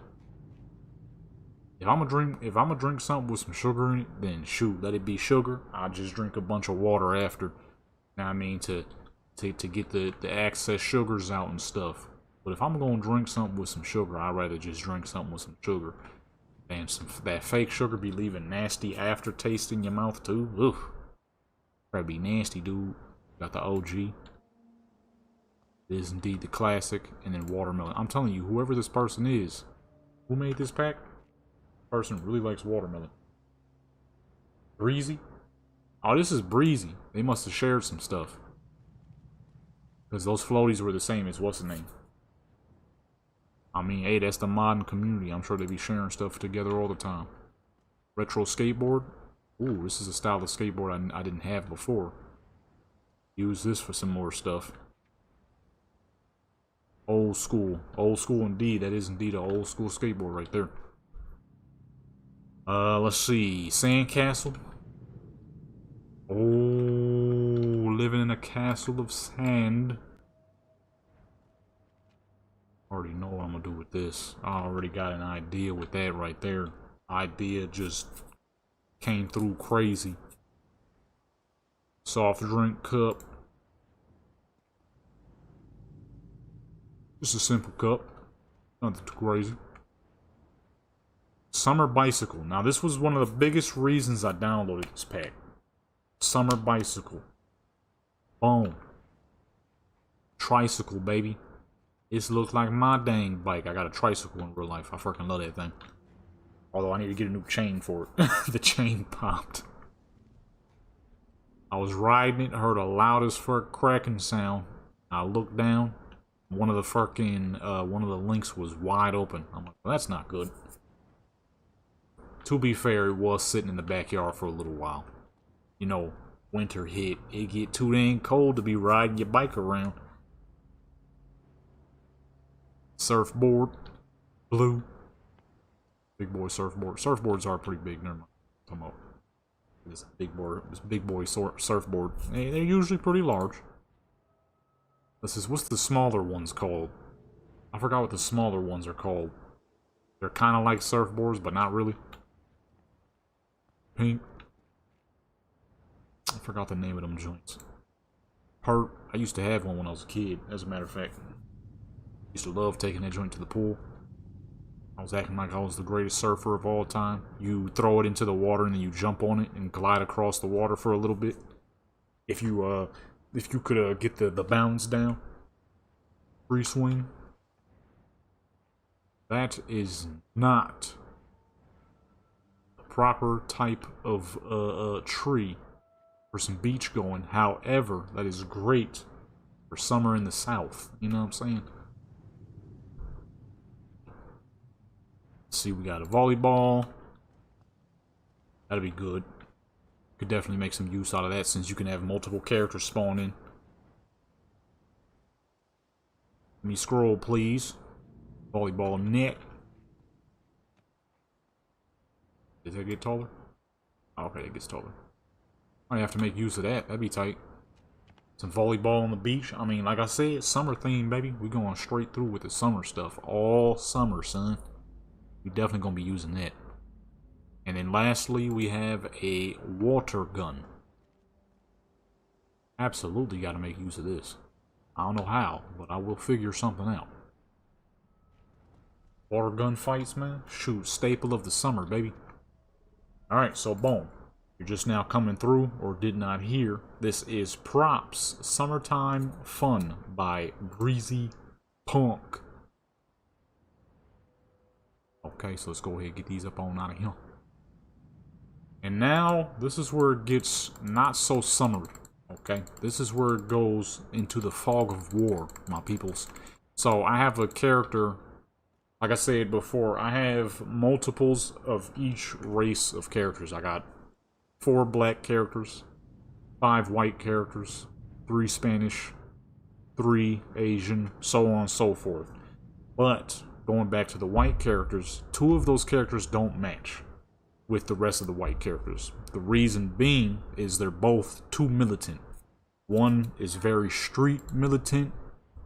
If I'm gonna drink something with some sugar in it, then shoot, let it be sugar. I'll just drink a bunch of water after. You know what I mean? To get the excess sugars out and stuff. But if I'm gonna drink something with some sugar, I'd rather just drink something with some sugar. And that fake sugar be leaving nasty aftertaste in your mouth too. Ugh. That'd be nasty, dude. Got the OG. It is indeed the classic, and then watermelon. I'm telling you, whoever this person is, who made this pack, person really likes watermelon. Breezy? Oh, this is Breezy. They must have shared some stuff. Because those floaties were the same as what's the name. I mean, hey, that's the modern community. I'm sure they be sharing stuff together all the time. Retro skateboard. Ooh, this is a style of skateboard I didn't have before. Use this for some more stuff. Old school. Old school indeed. That is indeed an old school skateboard right there. Let's see. Sandcastle. Oh, living in a castle of sand. Already know what I'm gonna do with this. I already got an idea with that right there. Idea just came through crazy. Soft drink cup. Just a simple cup. Nothing too crazy. Summer bicycle. Now this was one of the biggest reasons I downloaded this pack. Summer bicycle. Boom. Tricycle, baby. This looks like my dang bike. I got a tricycle in real life. I freaking love that thing. Although I need to get a new chain for it. The chain popped. I was riding it, heard a loudest cracking sound. I looked down. One of the links was wide open. I'm like, well, that's not good. To be fair, it was sitting in the backyard for a little while. You know, winter hit. It get too dang cold to be riding your bike around. Surfboard. Blue. Big boy surfboard. Surfboards are pretty big. Never mind. Come up. This big boy surfboard. They're usually pretty large. What's the smaller ones called? I forgot what the smaller ones are called. They're kind of like surfboards, but not really. Pink. I forgot the name of them joints. Perp. I used to have one when I was a kid, as a matter of fact. Used to love taking that joint to the pool. I was acting like I was the greatest surfer of all time. You throw it into the water and then you jump on it and glide across the water for a little bit. If you could get the bounce down. Free swing. That is not the proper type of tree for some beach going. However, that is great for summer in the South. You know what I'm saying? Let's see, we got a volleyball. That'll be good. Could definitely make some use out of that since you can have multiple characters spawn in. Let me scroll, please. Volleyball net. Does that get taller? Oh, okay, it gets taller. Might have to make use of that. That'd be tight. Some volleyball on the beach. I mean, like I said, summer theme, baby. We going straight through with the summer stuff. All summer, son. We definitely gonna be using that. And then lastly, we have a water gun. Absolutely gotta make use of this. I don't know how, but I will figure something out. Water gun fights, man. Shoot, staple of the summer, baby. Alright, so boom. You're just now coming through or did not hear. This is Props Summertime Fun by Breezy Punk. Okay, so let's go ahead and get these up on out of here. And now, this is where it gets not so summery. Okay, this is where it goes into the fog of war, my peoples. So I have a character, like I said before, I have multiples of each race of characters. I got 4 black characters, 5 white characters, 3 Spanish, 3 Asian, so on and so forth. But going back to the white characters, 2 of those characters don't match with the rest of the white characters. The reason being is they're both too militant. One is very street militant,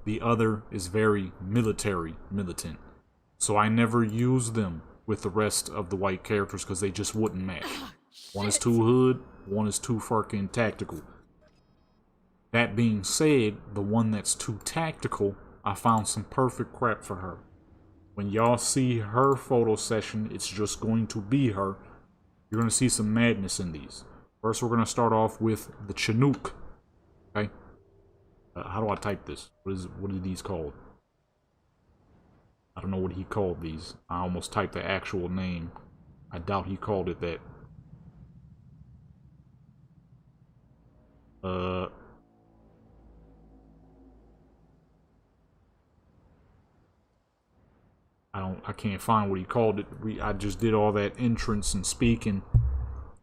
the other is very military militant. So I never use them with the rest of the white characters because they just wouldn't match. One is too hood, one is too fucking tactical. That being said, the one that's too tactical, I found some perfect crap for her. When y'all see her photo session, it's just going to be her. You're going to see some madness in these. First, we're going to start off with the Chinook. Okay? How do I type this? What are these called? I don't know what he called these. I almost typed the actual name. I doubt he called it that. I can't find what he called it. I just did all that entrance and speaking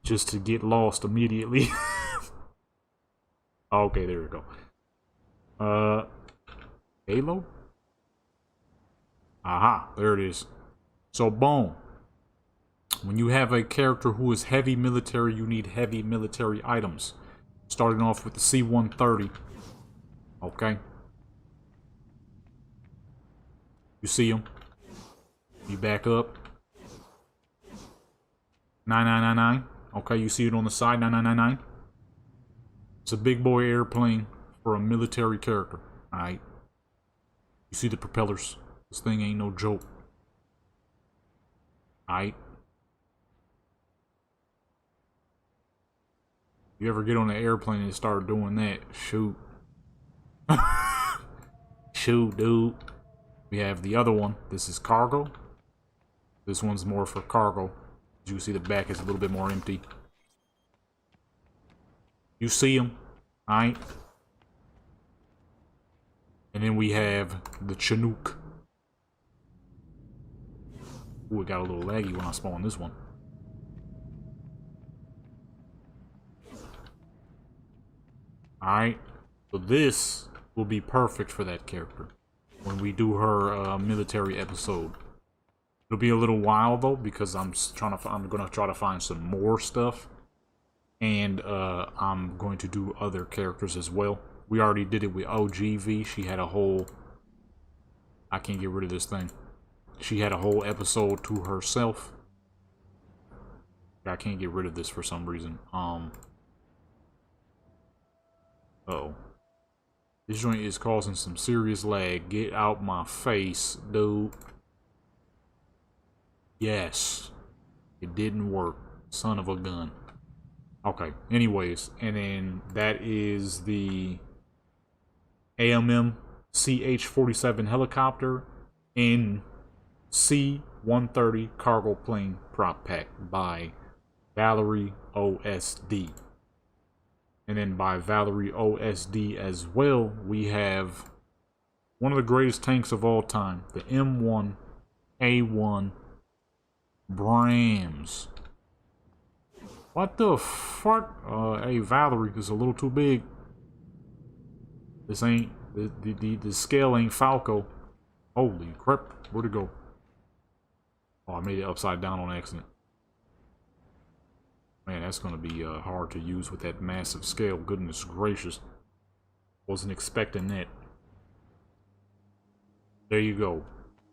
just to get lost immediately. Okay, there we go. Halo? Aha, there it is. So, boom. When you have a character who is heavy military, you need heavy military items. Starting off with the C-130. Okay. You see him. You back up. 9999. Okay, you see it on the side. 9999. It's a big boy airplane for a military character. Alright. You see the propellers. This thing ain't no joke. Alright. You ever get on an airplane and start doing that? Shoot. Shoot, dude. We have the other one. This is cargo. This one's more for cargo. As you can see, the back is a little bit more empty. You see them, alright? And then we have the Chinook. Ooh, it got a little laggy when I spawned this one. Alright, so this will be perfect for that character when we do her military episode. It'll be a little while though because I'm gonna try to find some more stuff, and I'm going to do other characters as well. We already did it with OGV. She had a whole. I can't get rid of this thing. She had a whole episode to herself. I can't get rid of this for some reason. Uh-oh. This joint is causing some serious lag. Get out my face, dude. Yes. It didn't work. Son of a gun. Okay, anyways. And then that is the AMM CH-47 helicopter in C-130 cargo plane prop pack by Valerie OSD. And then by Valerie OSD as well, we have one of the greatest tanks of all time, the M1A1 Brams. What the fuck? Hey, Valerie, this is a little too big. This ain't, the scale ain't Falco. Holy crap, where'd it go? Oh, I made it upside down on accident. Man, that's gonna be hard to use with that massive scale. Goodness gracious. Wasn't expecting that. There you go.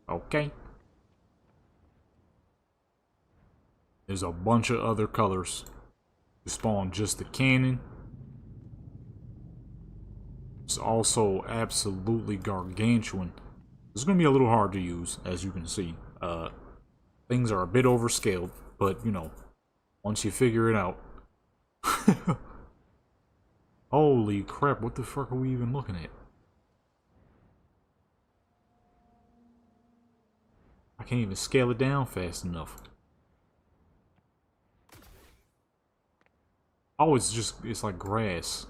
Okay. There's a bunch of other colors. You spawn just the cannon. It's also absolutely gargantuan. It's gonna be a little hard to use, as you can see. Things are a bit overscaled, but you know, once you figure it out. Holy crap, what the fuck are we even looking at? I can't even scale it down fast enough. Oh, it's like grass.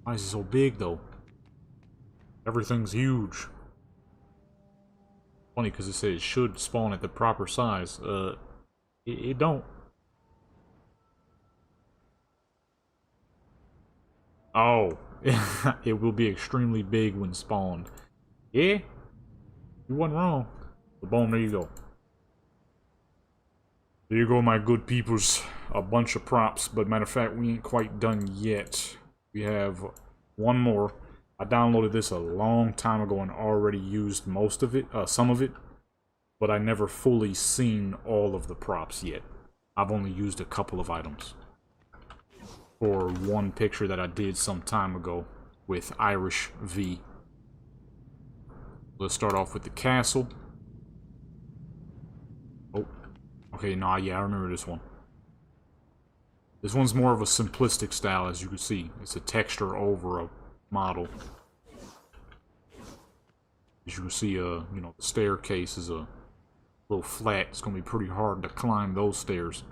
Why is it so big though? Everything's huge. Funny because it says it should spawn at the proper size. It don't. Oh, it will be extremely big when spawned. Yeah, you wasn't wrong. The bone, there you go. There you go, my good peoples. A bunch of props, but matter of fact, we ain't quite done yet. We have one more. I downloaded this a long time ago and already used most of it, some of it, but I never fully seen all of the props yet. I've only used a couple of items for one picture that I did some time ago with Irish V. Let's start off with the castle. Oh, okay, nah, yeah, I remember this one. This one's more of a simplistic style, as you can see. It's a texture over a model. As you can see, you know, the staircase is a little flat. It's going to be pretty hard to climb those stairs.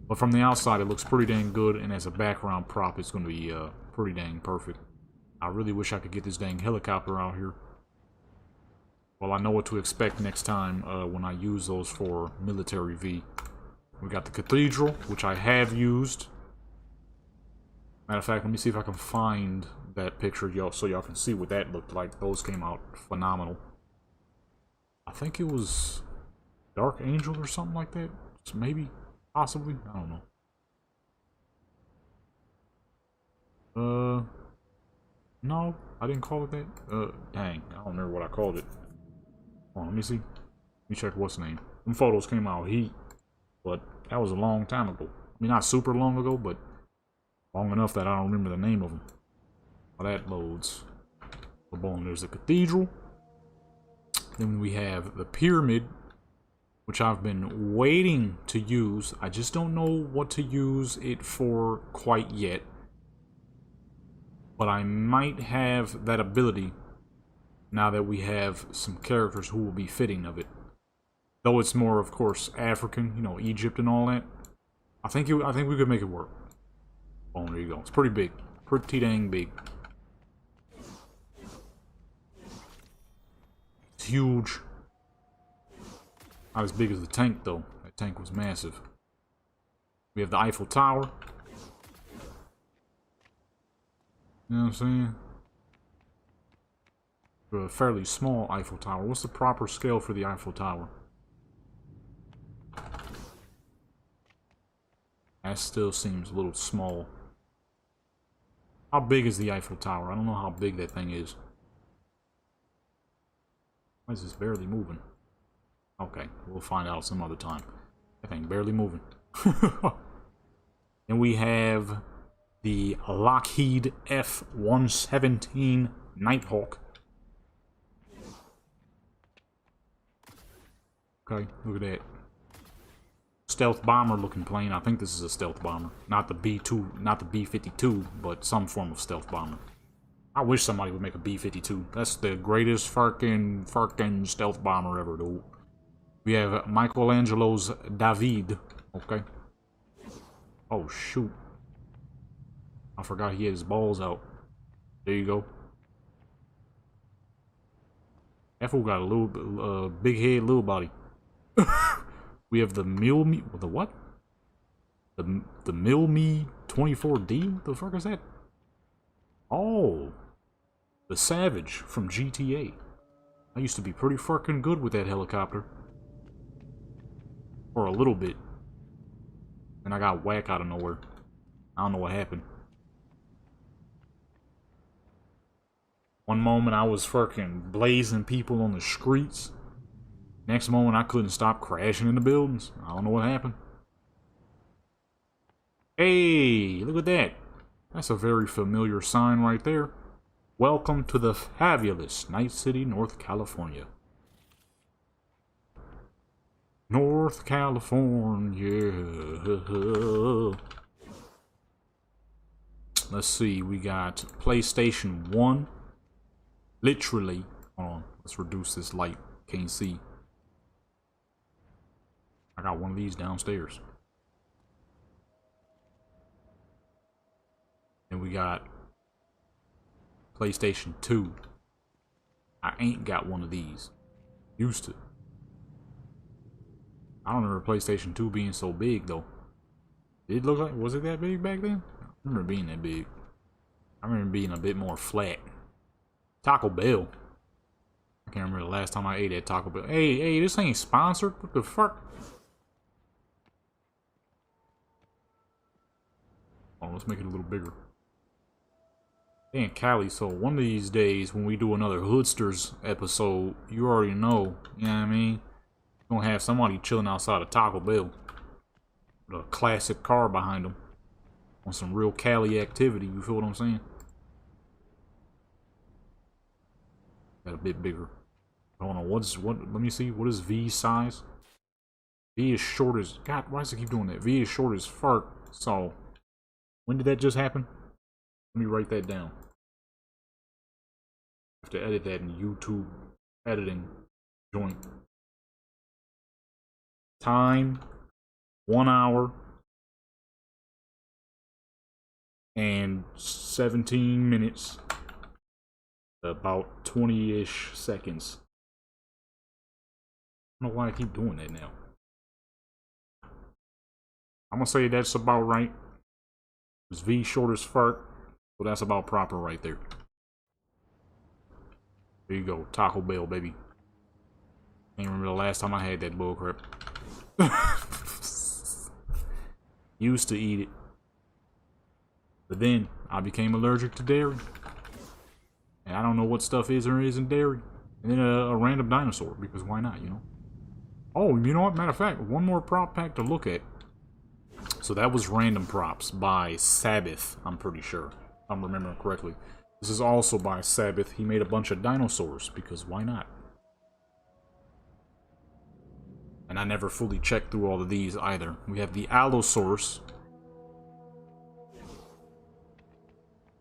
But from the outside, it looks pretty dang good, and as a background prop, it's going to be pretty dang perfect. I really wish I could get this dang helicopter out here. Well, I know what to expect next time when I use those for military V. We got the cathedral, which I have used. Matter of fact, let me see if I can find that picture, so y'all can see what that looked like. Those came out phenomenal. I think it was Dark Angel or something like that. So maybe, possibly, I don't know. No, I didn't call it that. Dang, I don't remember what I called it. Hold on, let me see. Let me check what's the name. Them photos came out heat, but that was a long time ago. I mean, not super long ago, but long enough that I don't remember the name of them. Well, that loads. Boom, there's the cathedral. Then we have the pyramid, which I've been waiting to use. I just don't know what to use it for quite yet. But I might have that ability now that we have some characters who will be fitting of it. Though it's more, of course, African, you know, Egypt and all that. I think we could make it work. Oh, there you go. It's pretty big. Pretty dang big. It's huge. Not as big as the tank, though. That tank was massive. We have the Eiffel Tower. You know what I'm saying? A fairly small Eiffel Tower. What's the proper scale for the Eiffel Tower? That still seems a little small. How big is the Eiffel Tower? I don't know how big that thing is. Why is this barely moving? Okay, we'll find out some other time. That thing barely moving. And we have the Lockheed F-117 Nighthawk. Okay, look at that. Stealth bomber looking plane. I think this is a stealth bomber. Not the B-2, not the B-52, but some form of stealth bomber. I wish somebody would make a B-52. That's the greatest fucking stealth bomber ever, dude. We have Michelangelo's David. Okay. Oh, shoot. I forgot he had his balls out. There you go. That fool got a little, big head, little body. We have the Milme, the what? The Milme 24D? What the fuck is that? Oh, the Savage from GTA. I used to be pretty fucking good with that helicopter. For a little bit. And I got whacked out of nowhere. I don't know what happened. One moment I was fucking blazing people on the streets. Next moment I couldn't stop crashing into buildings. I don't know what happened. Hey, look at that. That's a very familiar sign right there. Welcome to the fabulous Night City, North California. North California. Let's see, we got PlayStation 1. Literally, hold on, let's reduce this light. Can't see. I got one of these downstairs. And we got PlayStation 2. I ain't got one of these. Used to. I don't remember PlayStation 2 being so big though. Did it look like, was it that big back then? I remember being that big. I remember being a bit more flat. Taco Bell. I can't remember the last time I ate at Taco Bell. Hey, this ain't sponsored. What the fuck? Oh, let's make it a little bigger. Damn, Cali, so one of these days when we do another Hoodsters episode, you already know, you know what I mean? You're gonna have somebody chilling outside of Taco Bell with a classic car behind them on some real Cali activity, you feel what I'm saying? Got a bit bigger. Hold on, let me see, what is V size? V is short as, God, why does it keep doing that? V is short as fuck, so, when did that just happen? Let me write that down. I have to edit that in YouTube editing joint. Time, 1 hour and 17 minutes. About 20-ish seconds. I don't know why I keep doing that now. I'm gonna say that's about right. It's V short as fuck, so that's about proper right there. There you go, Taco Bell, baby. Can't remember the last time I had that bullcrap. Used to eat it, but then I became allergic to dairy. And I don't know what stuff is or isn't dairy. And then a random dinosaur, because why not, you know? Oh, you know what? Matter of fact, one more prop pack to look at. So that was Random Props by Sabbath, I'm pretty sure. If I'm remembering correctly. This is also by Sabbath. He made a bunch of dinosaurs, because why not? And I never fully checked through all of these either. We have the Allosaurus.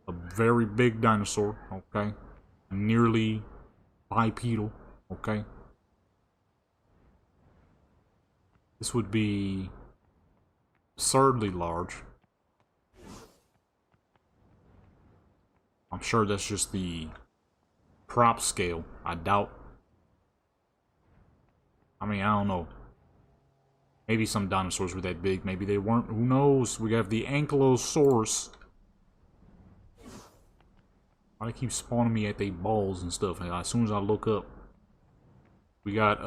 A very big dinosaur, okay? Nearly bipedal, okay? This would be absurdly large. I'm sure that's just the prop scale. I doubt. I mean, I don't know. Maybe some dinosaurs were that big. Maybe they weren't. Who knows? We have the Ankylosaurus. Why they keep spawning me at they balls and stuff? And as soon as I look up, we got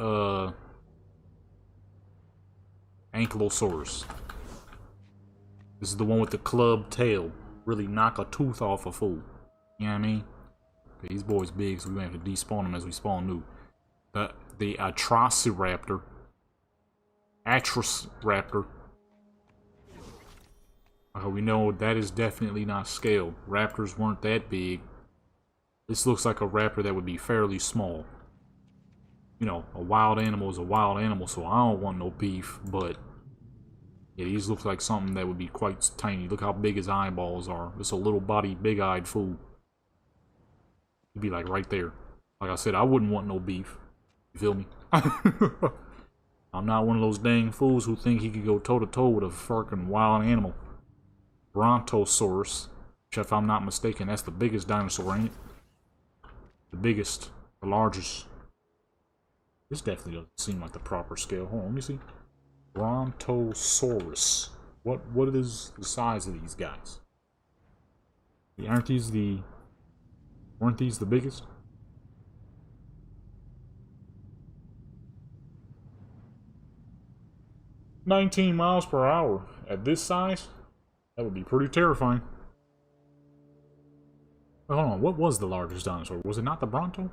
Ankylosaurus. This is the one with the club tail. Really knock a tooth off a fool. You know what I mean? Okay, these boys big, so we're gonna have to despawn them as we spawn new. The Atrociraptor. We know that is definitely not scaled. Raptors weren't that big. This looks like a raptor that would be fairly small. You know, a wild animal is a wild animal, so I don't want no beef, but yeah, these look like something that would be quite tiny. Look how big his eyeballs are. It's a little body, big-eyed fool. He'd be like right there. Like I said, I wouldn't want no beef. You feel me? I'm not one of those dang fools who think he could go toe-to-toe with a fucking wild animal. Brontosaurus, which if I'm not mistaken, that's the biggest dinosaur, ain't it? The biggest, the largest. This definitely doesn't seem like the proper scale. Hold on, let me see. Brontosaurus. What is the size of these guys? Weren't these the biggest? "19 miles per hour at this size? That would be pretty terrifying." Hold on, what was the largest dinosaur? Was it not the Bronto?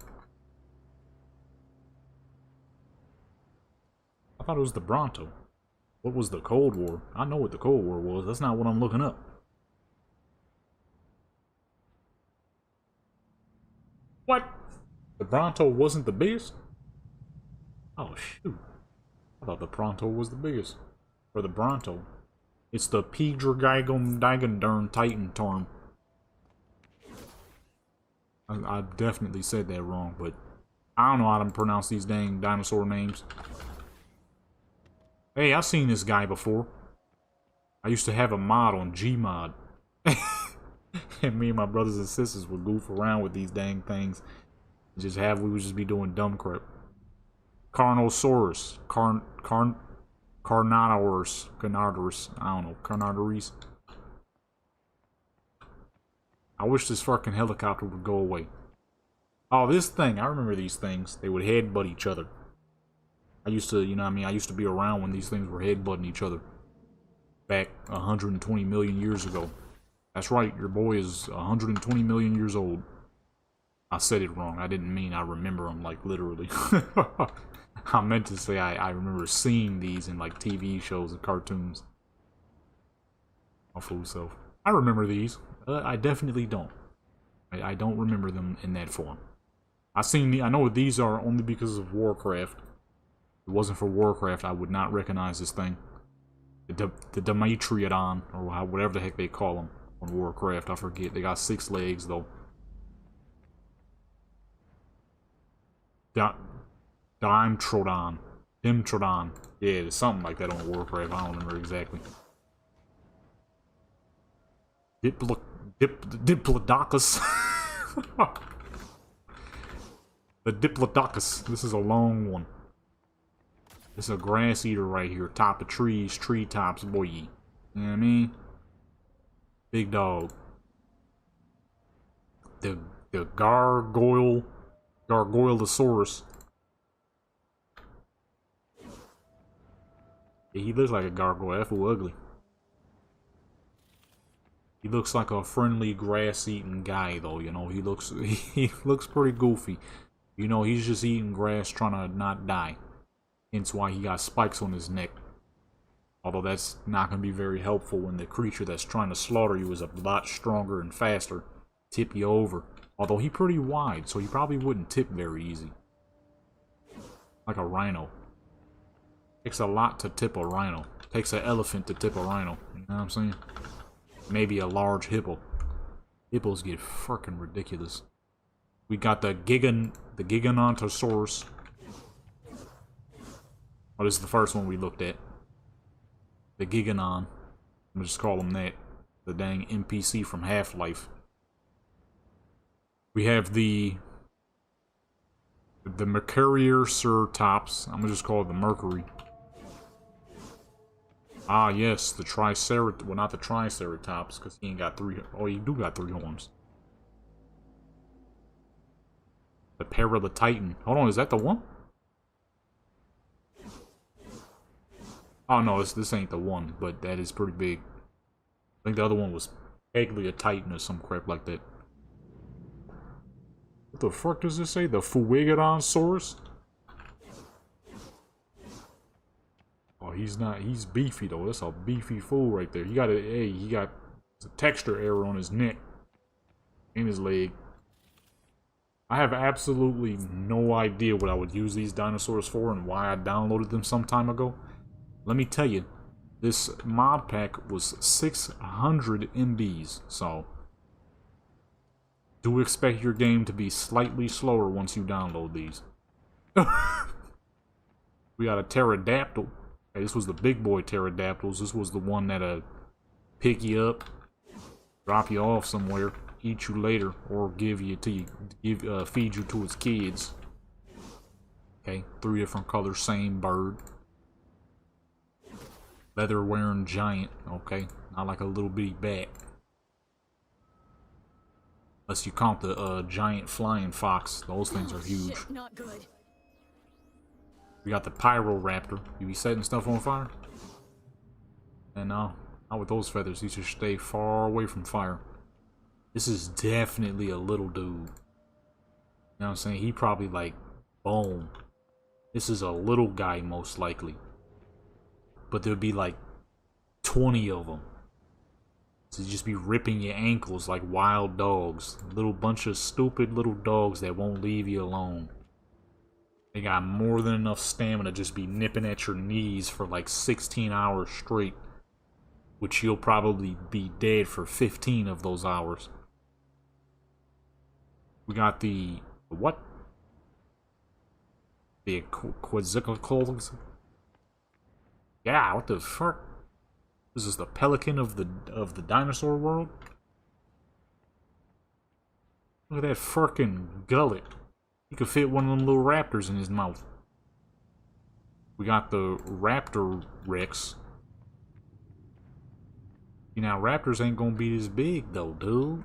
I thought it was the Bronto. What was the Cold War? I know what the Cold War was. That's not what I'm looking up. What? The Bronto wasn't the biggest? Oh, shoot. I thought the Bronto was the biggest. Or the Bronto. It's the Pedrogigon Titan term. I definitely said that wrong, but I don't know how to pronounce these dang dinosaur names. Hey, I've seen this guy before. I used to have a mod on Gmod. And me and my brothers and sisters would goof around with these dang things. We would just be doing dumb crap. Carnosaurus. Carnotaurus. I don't know. Carnotaurus. I wish this fucking helicopter would go away. Oh, this thing. I remember these things. They would headbutt each other. I used to, you know what I mean? I used to be around when these things were headbutting each other. Back 120 million years ago. That's right, your boy is 120 million years old. I said it wrong. I didn't mean I remember them, like, literally. I meant to say I remember seeing these in, like, TV shows and cartoons. My fool self. I remember these. I definitely don't. I don't remember them in that form. I know what these are only because of Warcraft. If it wasn't for Warcraft, I would not recognize this thing. The Demetriodon, or whatever the heck they call them on Warcraft. I forget. They got 6 legs, though. Dimtrodon. Yeah, there's something like that on Warcraft. I don't remember exactly. Diplodocus. The Diplodocus. This is a long one. This is a grass eater right here. Top of trees, treetops, boy. You know what I mean? Big dog. The Gargoylosaurus. Yeah, he looks like a gargoyle. That fool ugly. He looks like a friendly grass-eating guy, though. You know, he looks pretty goofy. You know, he's just eating grass, trying to not die. Hence why he got spikes on his neck. Although that's not going to be very helpful when the creature that's trying to slaughter you is a lot stronger and faster. Tip you over. Although he's pretty wide, so he probably wouldn't tip very easy. Like a rhino. Takes a lot to tip a rhino. Takes an elephant to tip a rhino. You know what I'm saying? Maybe a large hippo. Hippos get fucking ridiculous. We got the Giganotosaurus. Oh, this is the first one we looked at. The Giganon. I'm gonna just call him that. The dang NPC from Half-Life. We have the Mercurioceratops. I'm gonna just call it the Mercury. Ah, yes, the Triceratops. Well, not the Triceratops, because he ain't got 3. Oh, he do got 3 horns. The Paralititan. Hold on, is that the one? Oh, no, this ain't the one, but that is pretty big. I think the other one was Titan or some crap like that. What the fuck does this say? The Fuegodonsaurus? Oh, he's not. He's beefy though. That's a beefy fool right there. He got a. Hey, he got a texture error on his neck and his leg. I have absolutely no idea what I would use these dinosaurs for and why I downloaded them some time ago. Let me tell you, this mod pack was 600 MBs, so do expect your game to be slightly slower once you download these. We got a pterodactyl. Hey, this was the big boy pterodactyls. This was the one that pick you up, drop you off somewhere, eat you later, or give you to you, feed you to its kids. Okay, 3 different colors, same bird. Leather wearing giant. Okay, not like a little bitty bat. Unless you count the giant flying fox. Those things are huge. Shit, not good. We got the Pyroraptor. You be setting stuff on fire? And not with those feathers. He should stay far away from fire. This is definitely a little dude. You know what I'm saying? He probably like, boom. This is a little guy most likely. But there'd be like 20 of them. So you just be ripping your ankles like wild dogs. A little bunch of stupid little dogs that won't leave you alone. They got more than enough stamina to just be nipping at your knees for like 16 hours straight. Which you'll probably be dead for 15 of those hours. We got the what? The quetzalcoatlus. Yeah, what the fuck? This is the pelican of the dinosaur world? Look at that fucking gullet. He could fit one of them little raptors in his mouth. We got the Raptor Rex. You know, raptors ain't gonna be this big though, dude.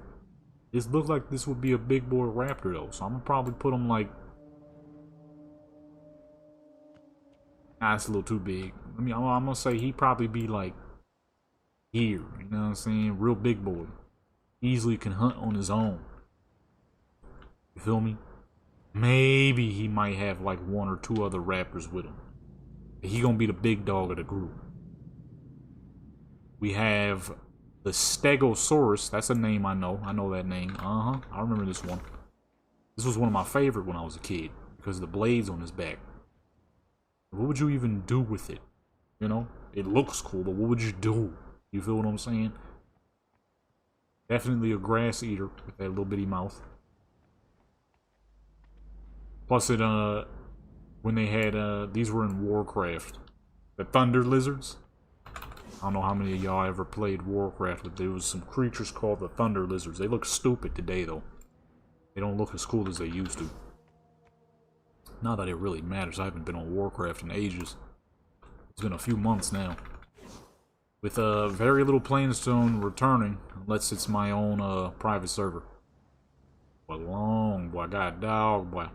This looks like this would be a big boy raptor though, so I'm gonna probably put him like. Nah, it's a little too big. I mean, I'm gonna say he'd probably be like here. You know what I'm saying? Real big boy. Easily can hunt on his own. You feel me? Maybe he might have like 1 or 2 other raptors with him. He gonna be the big dog of the group. We have the Stegosaurus. That's a name I know. I know that name. I remember this one. This was one of my favorite when I was a kid because of the blades on his back. What would you even do with it? You know, it looks cool, but what would you do? You feel what I'm saying? Definitely a grass eater with that little bitty mouth. Plus it, when they had, these were in Warcraft. The Thunder Lizards. I don't know how many of y'all ever played Warcraft, but there was some creatures called the Thunder Lizards. They look stupid today, though. They don't look as cool as they used to. Not that it really matters. I haven't been on Warcraft in ages. It's been a few months now. With very little Plainstone returning, unless it's my own private server. Boy, long boy, I got a dog, boy.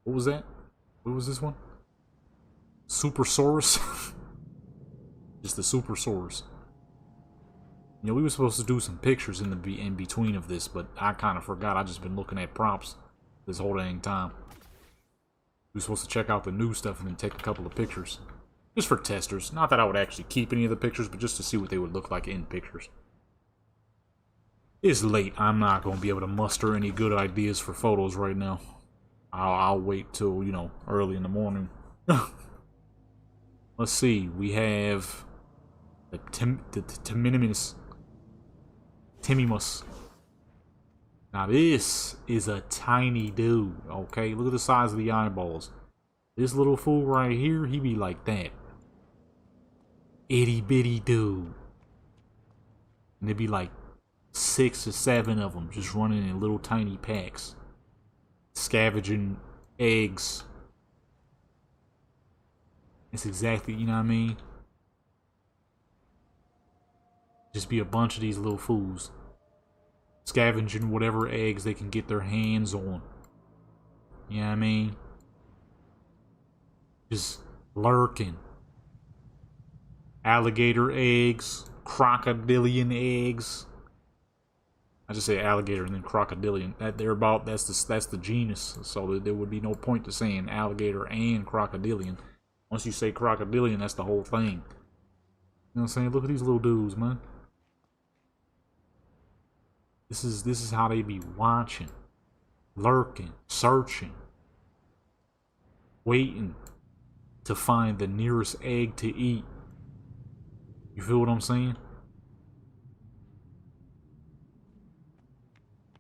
What was that? What was this one? Supersaurus? Just the Supersaurus. You know, we were supposed to do some pictures in between of this, but I kind of forgot. I just been looking at props this whole dang time. We were supposed to check out the new stuff and then take a couple of pictures. Just for testers. Not that I would actually keep any of the pictures, but just to see what they would look like in pictures. It's late. I'm not going to be able to muster any good ideas for photos right now. I'll wait till, you know, early in the morning. Let's see. We have the Timimus. Now this is a tiny dude, okay? Look at the size of the eyeballs. This little fool right here, he be like that. Itty bitty dude. And there'd be like 6 or 7 of them just running in little tiny packs. Scavenging eggs. It's exactly, you know what I mean? Just be a bunch of these little fools. Scavenging whatever eggs they can get their hands on. You know what I mean? Just lurking. Alligator eggs. Crocodilian eggs. I just say alligator and then crocodilian. That's the genus. So there would be no point to saying alligator and crocodilian. Once you say crocodilian, that's the whole thing. You know what I'm saying? Look at these little dudes, man. This is how they be watching, lurking, searching, waiting to find the nearest egg to eat. You feel what I'm saying?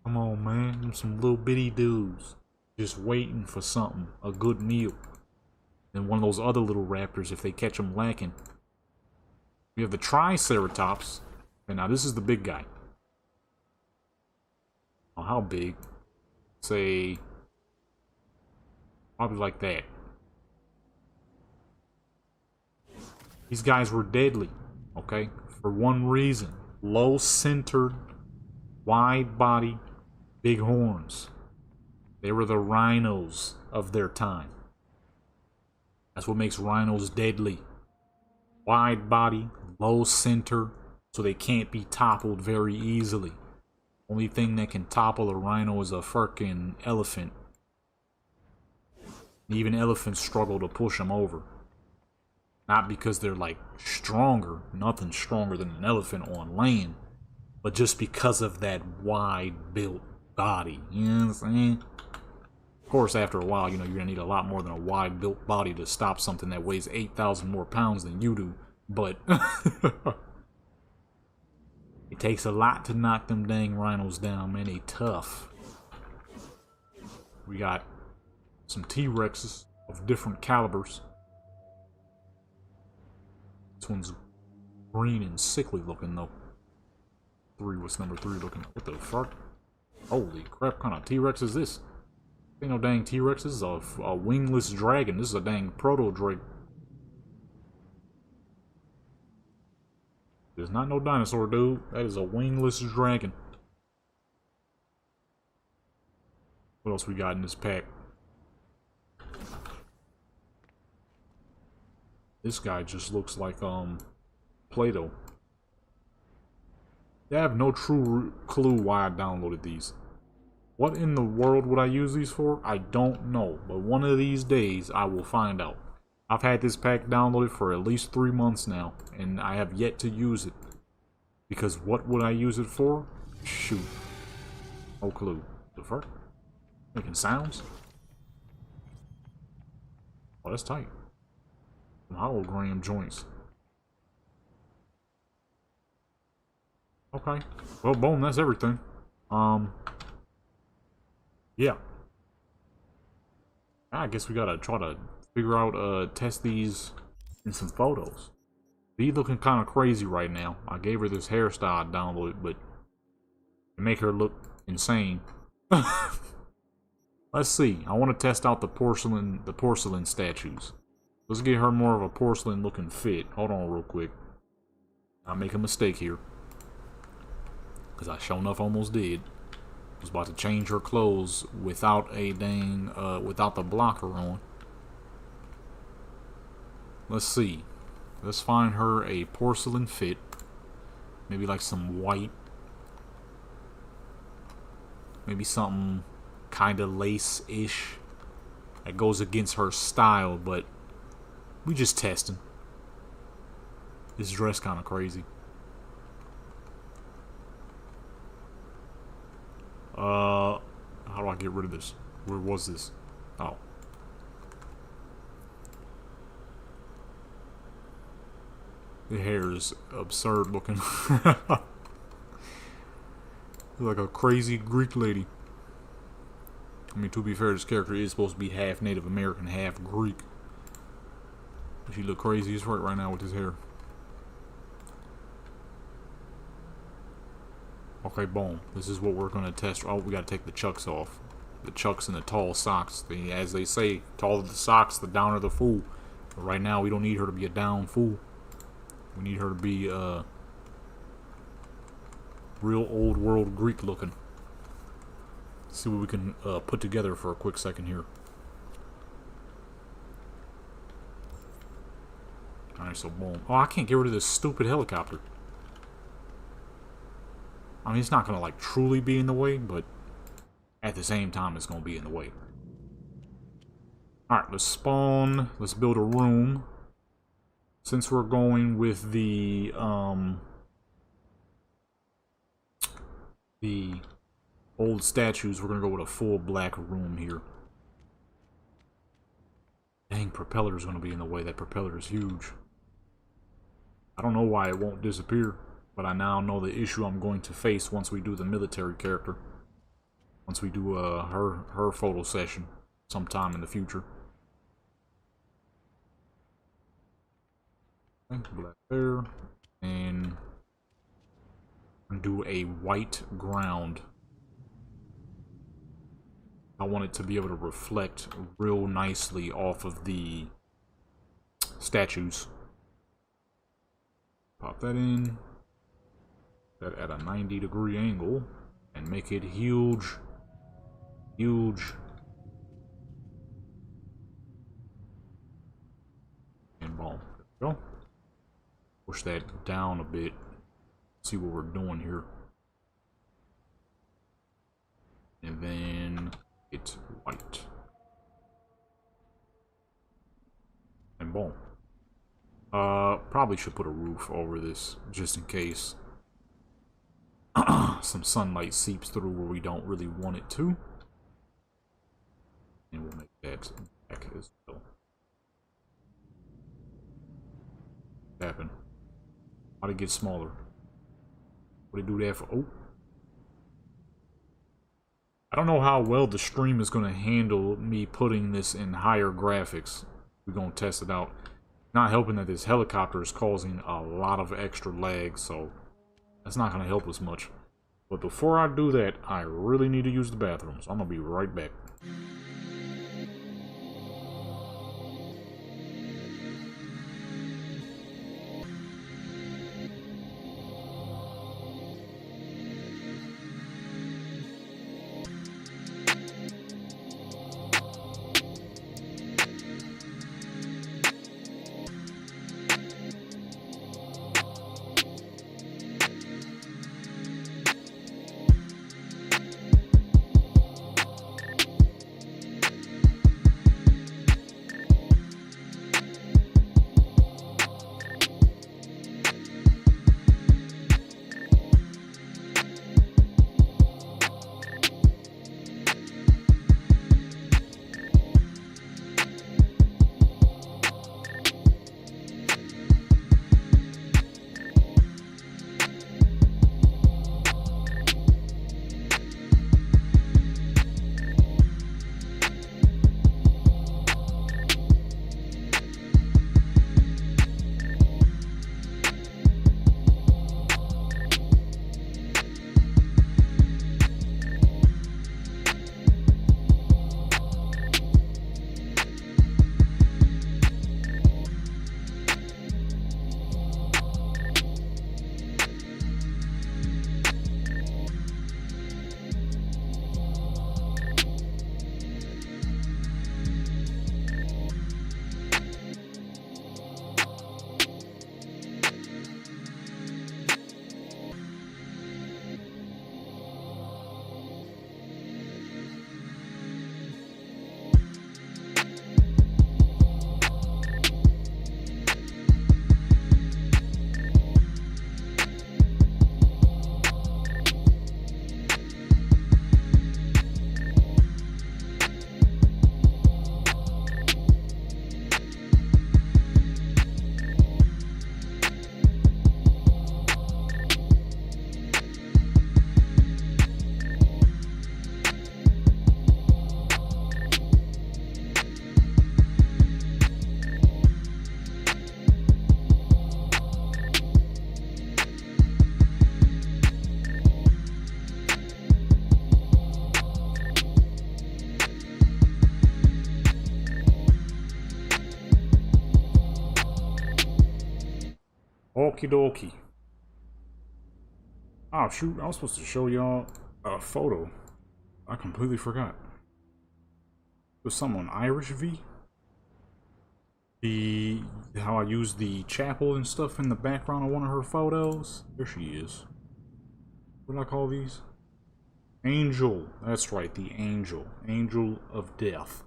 Come on, man. Them some little bitty dudes just waiting for something, a good meal. And one of those other little raptors, if they catch them lacking. We have the Triceratops. And now this is the big guy. Oh, how big? Say, probably like that. These guys were deadly, okay? For one reason. Low-centered, wide-bodied, big horns. They were the rhinos of their time. That's what makes rhinos deadly. Wide body, low center, so they can't be toppled very easily. Only thing that can topple a rhino is a fucking elephant. Even elephants struggle to push them over. Not because they're like stronger, nothing stronger than an elephant on land, but just because of that wide built body. You know what I'm saying? Of course, after a while, you know, you're gonna need a lot more than a wide built body to stop something that weighs 8,000 more pounds than you do, but it takes a lot to knock them dang rhinos down, man. They tough. We got some T-Rexes of different calibers. This one's green and sickly looking, though. What's number 3 looking? What the fuck? Holy crap, kind of T-Rex is this? Ain't no dang T-Rex, this is a wingless dragon. This is a dang proto-drake. There's not no dinosaur, dude. That is a wingless dragon. What else we got in this pack? This guy just looks like, Play-Doh. I have no true clue why I downloaded these. What in the world would I use these for? I don't know. But one of these days, I will find out. I've had this pack downloaded for at least 3 months now, and I have yet to use it. Because what would I use it for? Shoot. No clue. The fuck? Making sounds? Oh, that's tight. Some hologram joints. Okay. Well, boom, that's everything. Yeah. I guess we gotta try to figure out, test these in some photos. Be looking kind of crazy right now. I gave her this hairstyle I downloaded, but to make her look insane. Let's see. I want to test out the porcelain statues. Let's get her more of a porcelain looking fit. Hold on real quick. I make a mistake here. Because I sure enough almost did. I was about to change her clothes without a dang, without the blocker on. Let's see. Let's find her a porcelain fit. Maybe like some white. Maybe something kind of lace-ish. That goes against her style, but we just testing. This dress kind of crazy. How do I get rid of this? Where was this? Oh. The hair is absurd looking. Like a crazy Greek lady. I mean, to be fair, this character is supposed to be half Native American, half Greek. But she look crazy as fuck right now with his hair. Okay, boom. This is what we're going to test. Oh, we got to take the chucks off. The chucks and the tall socks. As they say, taller the socks, the downer the fool. But right now, we don't need her to be a down fool. We need her to be, real old world Greek looking. Let's see what we can, put together for a quick second here. Alright, so boom. Oh, I can't get rid of this stupid helicopter. I mean, it's not going to, like, truly be in the way, but at the same time, it's going to be in the way. Alright, let's spawn. Let's build a room. Since we're going with the old statues, we're gonna go with a full black room here. Dang, propeller is gonna be in the way. That propeller is huge. I don't know why it won't disappear, but I now know the issue I'm going to face once we do the military character. Once we do her photo session sometime in the future. Black there, and do a white ground. I want it to be able to reflect real nicely off of the statues. Pop that in, that at a 90-degree angle, and make it huge, huge. And boom, there we go. Push that down a bit. See what we're doing here. And then it's white. And boom. Probably should put a roof over this just in case some sunlight seeps through where we don't really want it to. And we'll make that back as well. Happen. How'd it get smaller? What did it do that for? Oh. I don't know how well the stream is going to handle me putting this in higher graphics. We're going to test it out. Not helping that this helicopter is causing a lot of extra lag, so that's not going to help us much. But before I do that, I really need to use the bathroom, so I'm going to be right back. Okie dokie. Oh shoot, I was supposed to show y'all a photo. I completely forgot. There's someone Irish V. How I use the chapel and stuff in the background of one of her photos. There she is. What do I call these? Angel. That's right, the angel. Angel of death.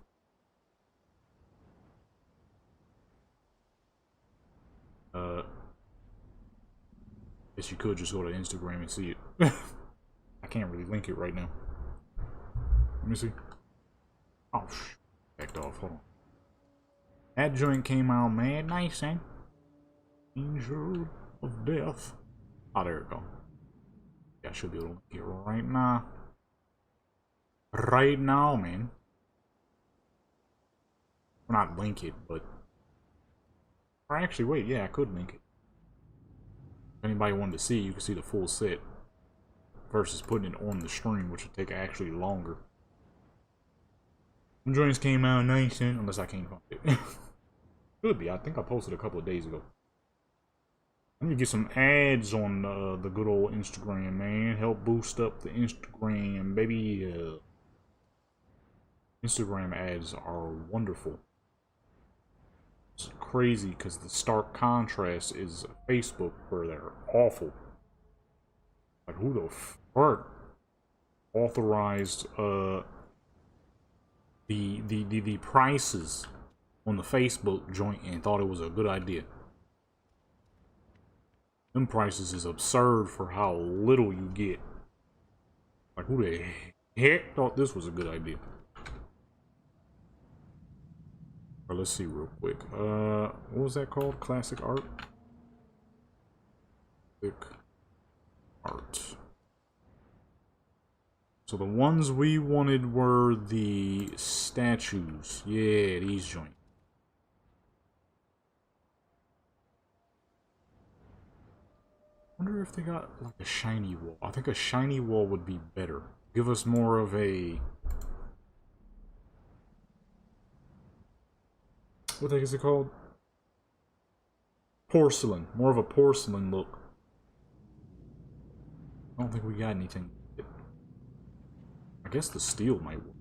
Guess you could just go to Instagram and see it. I can't really link it right now. Let me see. Oh, backed off. Hold on. That joint came out mad nice, eh? Angel of Death. Oh, there we go. Yeah, I should be able to link it right now. Right now, man. Well, not link it, but... Or actually, wait, yeah, I could link it. If anybody wanted to see, you can see the full set. Versus putting it on the stream, which would take actually longer. Some joints came out nice, unless I can't find it. Could be, I think I posted a couple of days ago. Let me get some ads on the good old Instagram, man. Help boost up the Instagram, baby. Instagram ads are wonderful. It's crazy because the stark contrast is Facebook, where they're awful. Like, who the fuck authorized the prices on the Facebook joint and thought it was a good idea? Them prices is absurd for how little you get. Like, who the heck thought this was a good idea? Alright, let's see real quick. What was that called? Classic art? Classic art. So the ones we wanted were the statues. Yeah, these joints. I wonder if they got like a shiny wall. I think a shiny wall would be better. Give us more of a... What the heck is it called? Porcelain. More of a porcelain look. I don't think we got anything. I guess the steel might work.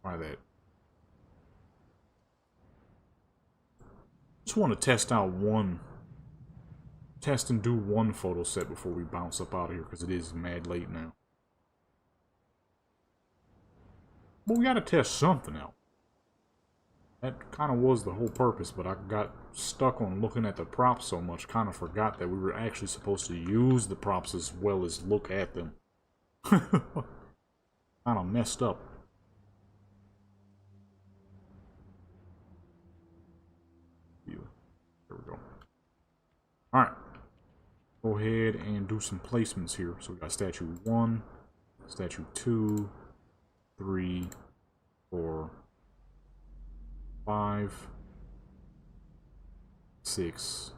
Try that. Just want to test out one. Test and do one photo set before we bounce up out of here, because it is mad late now. But we gotta test something out. That kind of was the whole purpose, but I got stuck on looking at the props so much, kind of forgot that we were actually supposed to use the props as well as look at them. Kind of messed up. There we go. Alright. Go ahead and do some placements here. So we got statue 1, statue 2, 3, 4, 5, 6,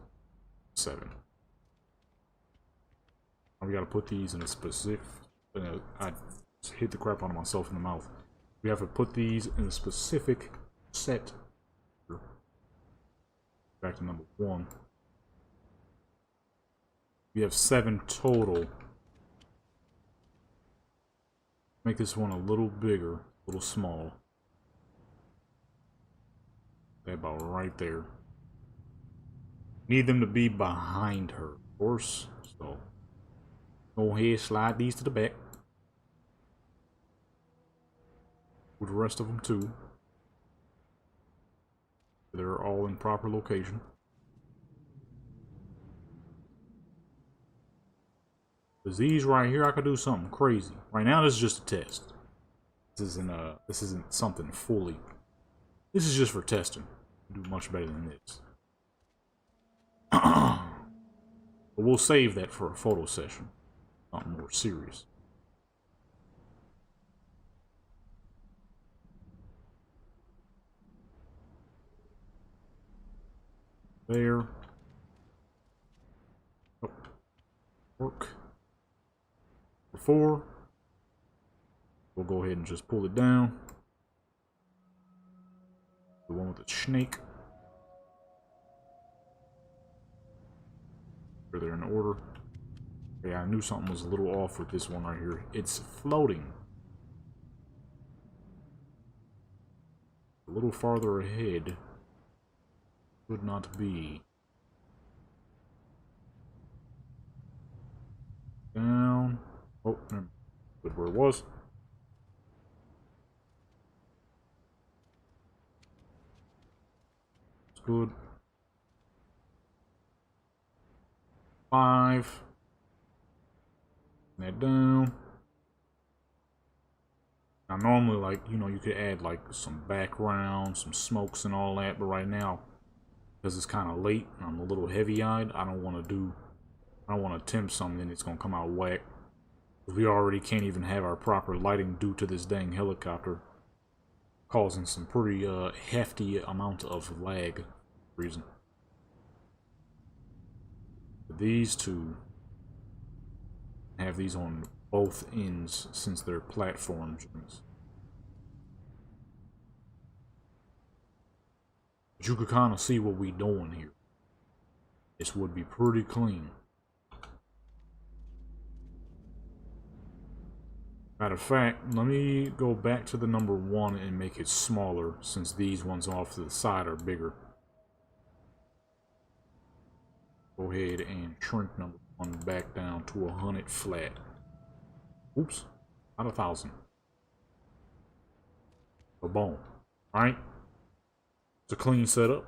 7. Now we gotta put these in a specific... I hit the crap out of myself in the mouth. We have to put these in a specific set. Back to number 1. We have 7 total. Make this one a little bigger, a little small. They're about right there. Need them to be behind her, of course. So go ahead, slide these to the back. With the rest of them too. They're all in proper location. Because these right here, I could do something crazy. Right now, this is just a test. This isn't something fully. This is just for testing. Do much better than this. But we'll save that for a photo session. Something more serious. There. Oh. Work. Before. We'll go ahead and just pull it down. The one with the snake. They're in order. Yeah, I knew something was a little off with this one right here. It's floating. A little farther ahead. Could not be. Down. Oh, good where it was. good. 5. That down. Now normally, like, you know, you could add like some background, some smokes and all that, but right now, because it's kind of late and I'm a little heavy-eyed, I don't want to attempt something that's gonna come out whack. We already can't even have our proper lighting due to this dang helicopter, causing some pretty hefty amount of lag for reason. These two have these on both ends since they're platform joints. But you could kind of see what we doing here. This would be pretty clean. Matter of fact, let me go back to the number 1 and make it smaller, since these ones off to the side are bigger. Go ahead and shrink number 1 back down to 100 flat. Oops, not 1,000. So boom. Alright? It's a clean setup.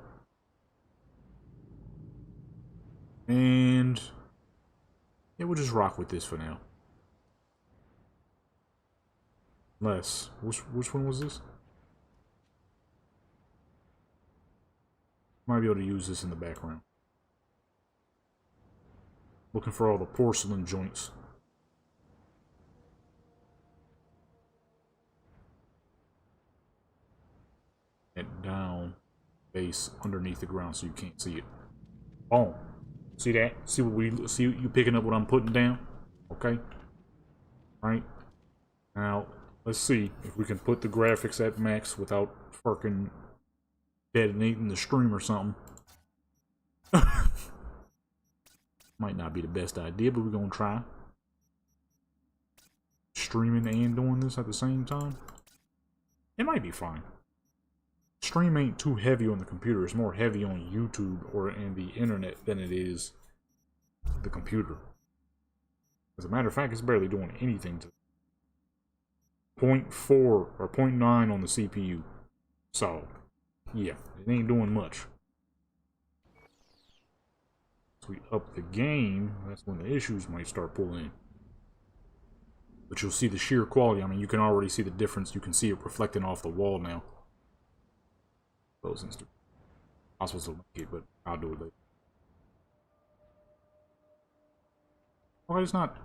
And yeah, we'll just rock with this for now. Unless, which one was this? Might be able to use this in the background. Looking for all the porcelain joints. And down base underneath the ground so you can't see it. Boom. See that? See you picking up what I'm putting down? Okay. Right. Now let's see if we can put the graphics at max without fucking detonating the stream or something. Might not be the best idea, but we're gonna try. Streaming and doing this at the same time. It might be fine. Stream ain't too heavy on the computer. It's more heavy on YouTube or in the internet than it is the computer. As a matter of fact, it's barely doing anything to 0.4 or 0.9 on the CPU. So, yeah, it ain't doing much. So we up the game, that's when the issues might start pulling in. But you'll see the sheer quality. I mean, you can already see the difference. You can see it reflecting off the wall now. Those instances. I was supposed to make it, but I'll do it later. Well, it's not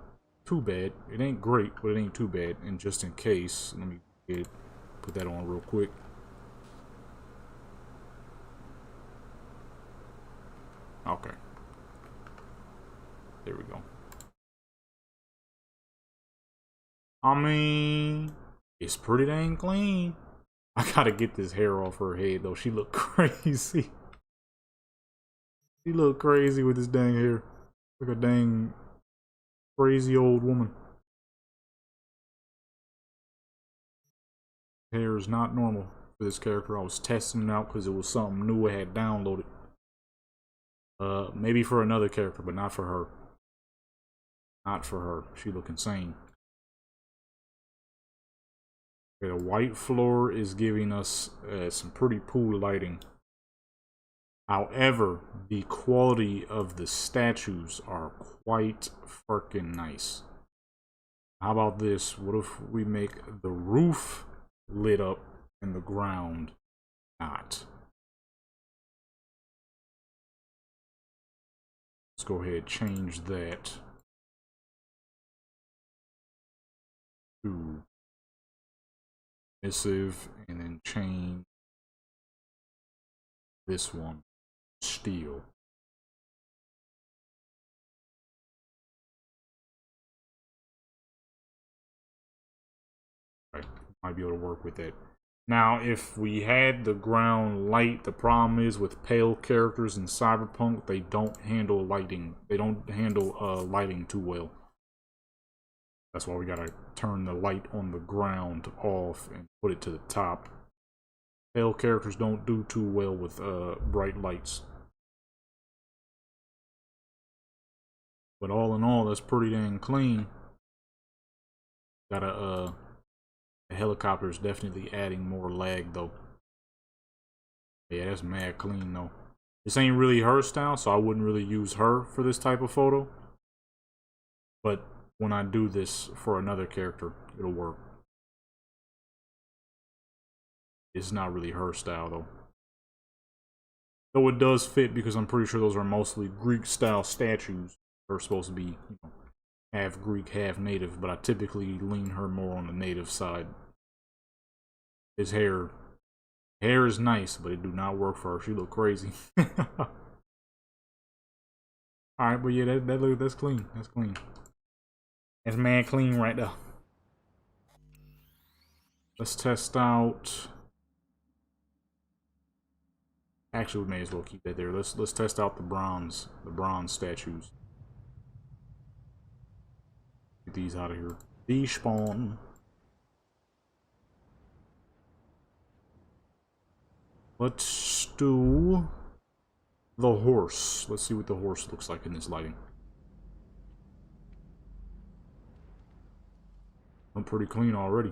too bad. It ain't great, but it ain't too bad. And just in case, let me put that on real quick. Okay. There we go. I mean, it's pretty dang clean. I gotta get this hair off her head, though. She look crazy. She look crazy with this dang hair. Like a dang crazy old woman. Hair is not normal for this character. I was testing it out because it was something new I had downloaded. Maybe for another character, but not for her. Not for her. She look insane. Okay, the white floor is giving us some pretty cool lighting. However, the quality of the statues are quite freaking nice. How about this? What if we make the roof lit up and the ground not? Let's go ahead and change that to emissive, and then change this one steel. Right, might be able to work with that. Now, if we had the ground light, the problem is with pale characters in Cyberpunk, they don't handle lighting. They don't handle lighting too well. That's why we gotta turn the light on the ground off and put it to the top. Pale characters don't do too well with bright lights. But all in all, that's pretty dang clean. The helicopter is definitely adding more lag though. Yeah, that's mad clean though. This ain't really her style, so I wouldn't really use her for this type of photo. But when I do this for another character, it'll work. It's not really her style, though. Though it does fit because I'm pretty sure those are mostly Greek-style statues. They're supposed to be, you know, half Greek, half native, but I typically lean her more on the native side. His hair is nice, but it do not work for her. She look crazy. Alright, but yeah, that's clean. That's clean. That's mad clean right there. Let's test out. Actually, we may as well keep that there. Let's test out the bronze statues. Get these out of here. Despawn. Let's do the horse. Let's see what the horse looks like in this lighting. I'm pretty clean already.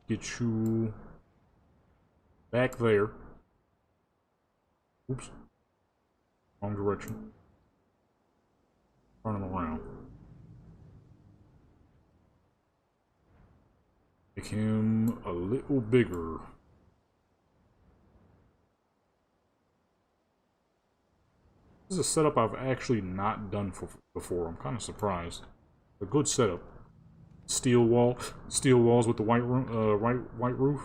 Get you back there. Oops. Wrong direction. Turn him around. Make him a little bigger. This is a setup I've actually not done before. I'm kind of surprised. A good setup. Steel walls with the white roof.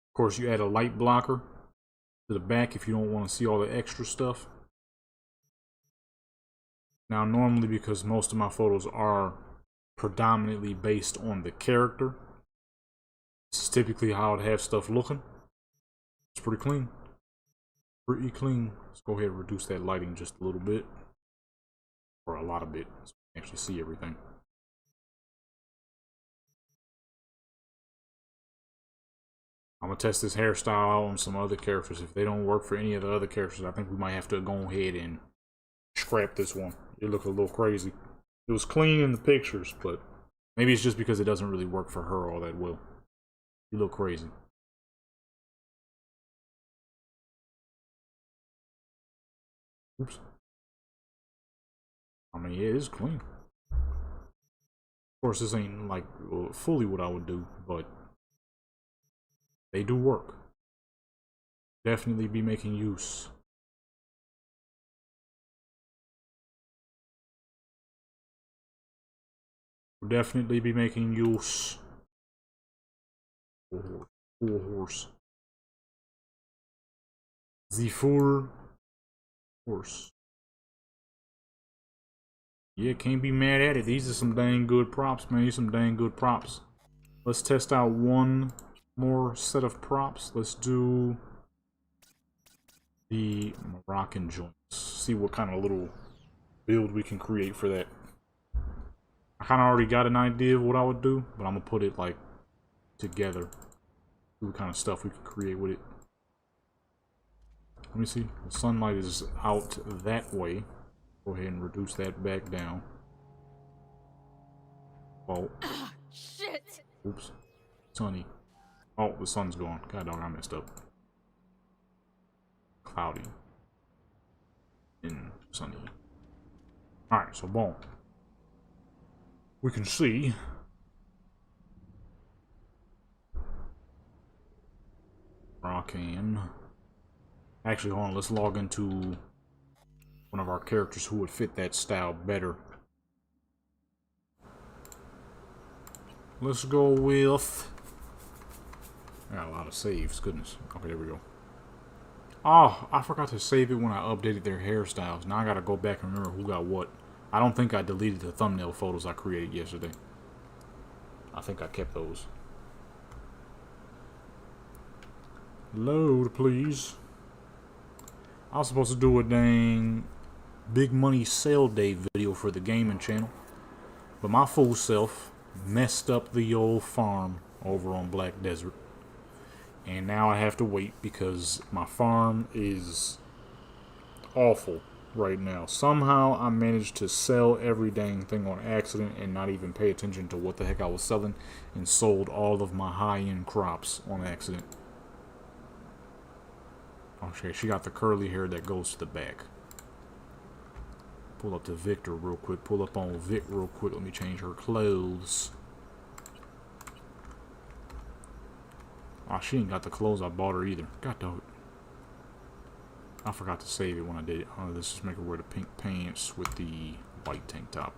Of course, you add a light blocker to the back if you don't want to see all the extra stuff. Now, normally, because most of my photos are predominantly based on the character, this is typically how I'd have stuff looking. It's pretty clean. Pretty clean. Let's go ahead and reduce that lighting just a little bit. Or a lot of bit, so we can actually see everything. I'm gonna test this hairstyle out on some other characters. If they don't work for any of the other characters, I think we might have to go ahead and scrap this one. It looked a little crazy. It was clean in the pictures, but maybe it's just because it doesn't really work for her all that well. You look crazy. Oops. I mean, yeah, it's clean. Of course, this ain't like fully what I would do, but they do work. Definitely be making use. Definitely be making use. Full horse. The full horse. Yeah, can't be mad at it. These are some dang good props, man. These are some dang good props. Let's test out one more set of props. Let's do the Moroccan joints. See what kind of little build we can create for that. I kind of already got an idea of what I would do, but I'm gonna put it like together. See what kind of stuff we can create with it. Let me see. The sunlight is out that way. Go ahead and reduce that back down. Oh. Shit. Oops. Sunny. Oh, the sun's gone. God dog, I messed up. Cloudy. And sunny. Alright, so boom. We can see. Rockin'. Actually, hold on. Let's log into one of our characters who would fit that style better. Let's go with... I got a lot of saves. Goodness. Okay, there we go. Oh, I forgot to save it when I updated their hairstyles. Now I gotta go back and remember who got what. I don't think I deleted the thumbnail photos I created yesterday. I think I kept those. Load, please. I was supposed to do a dang big money sale day video for the gaming channel, but my fool self messed up the old farm over on Black Desert, and now I have to wait because my farm is awful. right now. Somehow I managed to sell every dang thing on accident and not even pay attention to what the heck I was selling, and sold all of my high-end crops on accident. Okay, she got the curly hair that goes to the back. Pull up to Victor real quick. Pull up on Vic real quick. Let me change her clothes. Oh, she ain't got the clothes I bought her either. God dog it. I forgot to save it when I did it. Let's just make her wear the pink pants with the white tank top.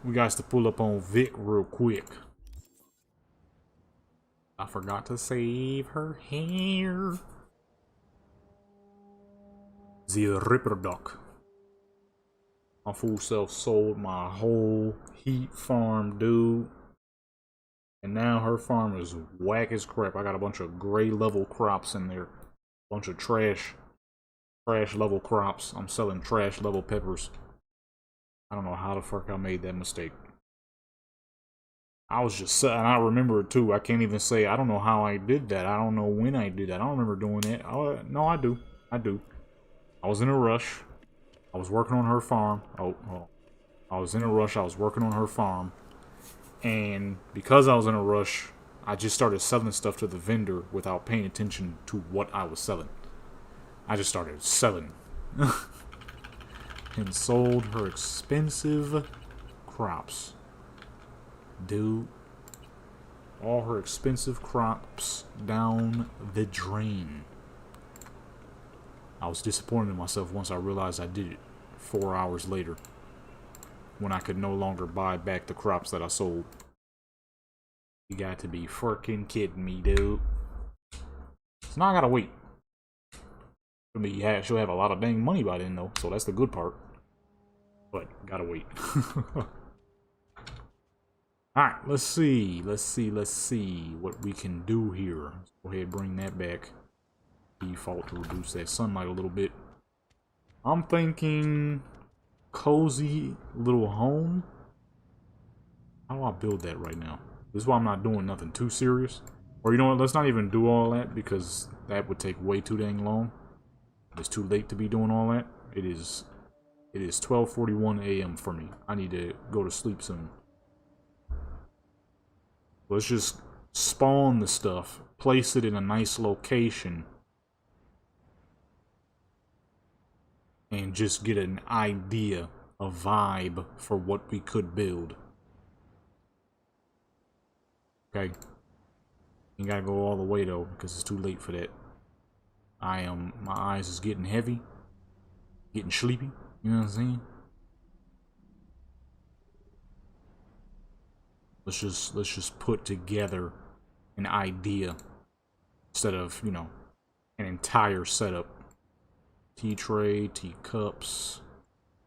We got to pull up on Vic real quick. I forgot to save her hair. The Ripper Duck. My fool self sold my whole heat farm, dude. And now her farm is whack as crap. I got a bunch of gray level crops in there. Bunch of trash level crops. I'm selling trash level peppers. I don't know how the fuck I made that mistake. I was just, and I remember it too. I can't even say, I don't know how I did that. I don't know when I did that. I don't remember doing that. No, I do. I do. I was in a rush. I was working on her farm. I was in a rush. I was working on her farm. And because I was in a rush, I just started selling stuff to the vendor without paying attention to what I was selling. I just started selling. And sold her expensive crops. Dude. All her expensive crops down the drain. I was disappointed in myself once I realized I did it 4 hours later, when I could no longer buy back the crops that I sold. You got to be freaking kidding me, dude. So now I gotta wait. She'll have a lot of dang money by then, though, so that's the good part. But, gotta wait. Alright, let's see what we can do here. Let's go ahead and bring that back. Default to reduce that sunlight a little bit. I'm thinking cozy little home. How do I build that right now? This is why I'm not doing nothing too serious. Or you know what, let's not even do all that, because that would take way too dang long. It's too late to be doing all that. It is 12:41 a.m. for me. I need to go to sleep soon. Let's just spawn the stuff, place it in a nice location, and just get an idea, a vibe for what we could build. Okay. You gotta go all the way though, because it's too late for that. My eyes is getting heavy, getting sleepy, you know what I'm saying? Let's just put together an idea instead of, you know, an entire setup. Tea tray, tea cups,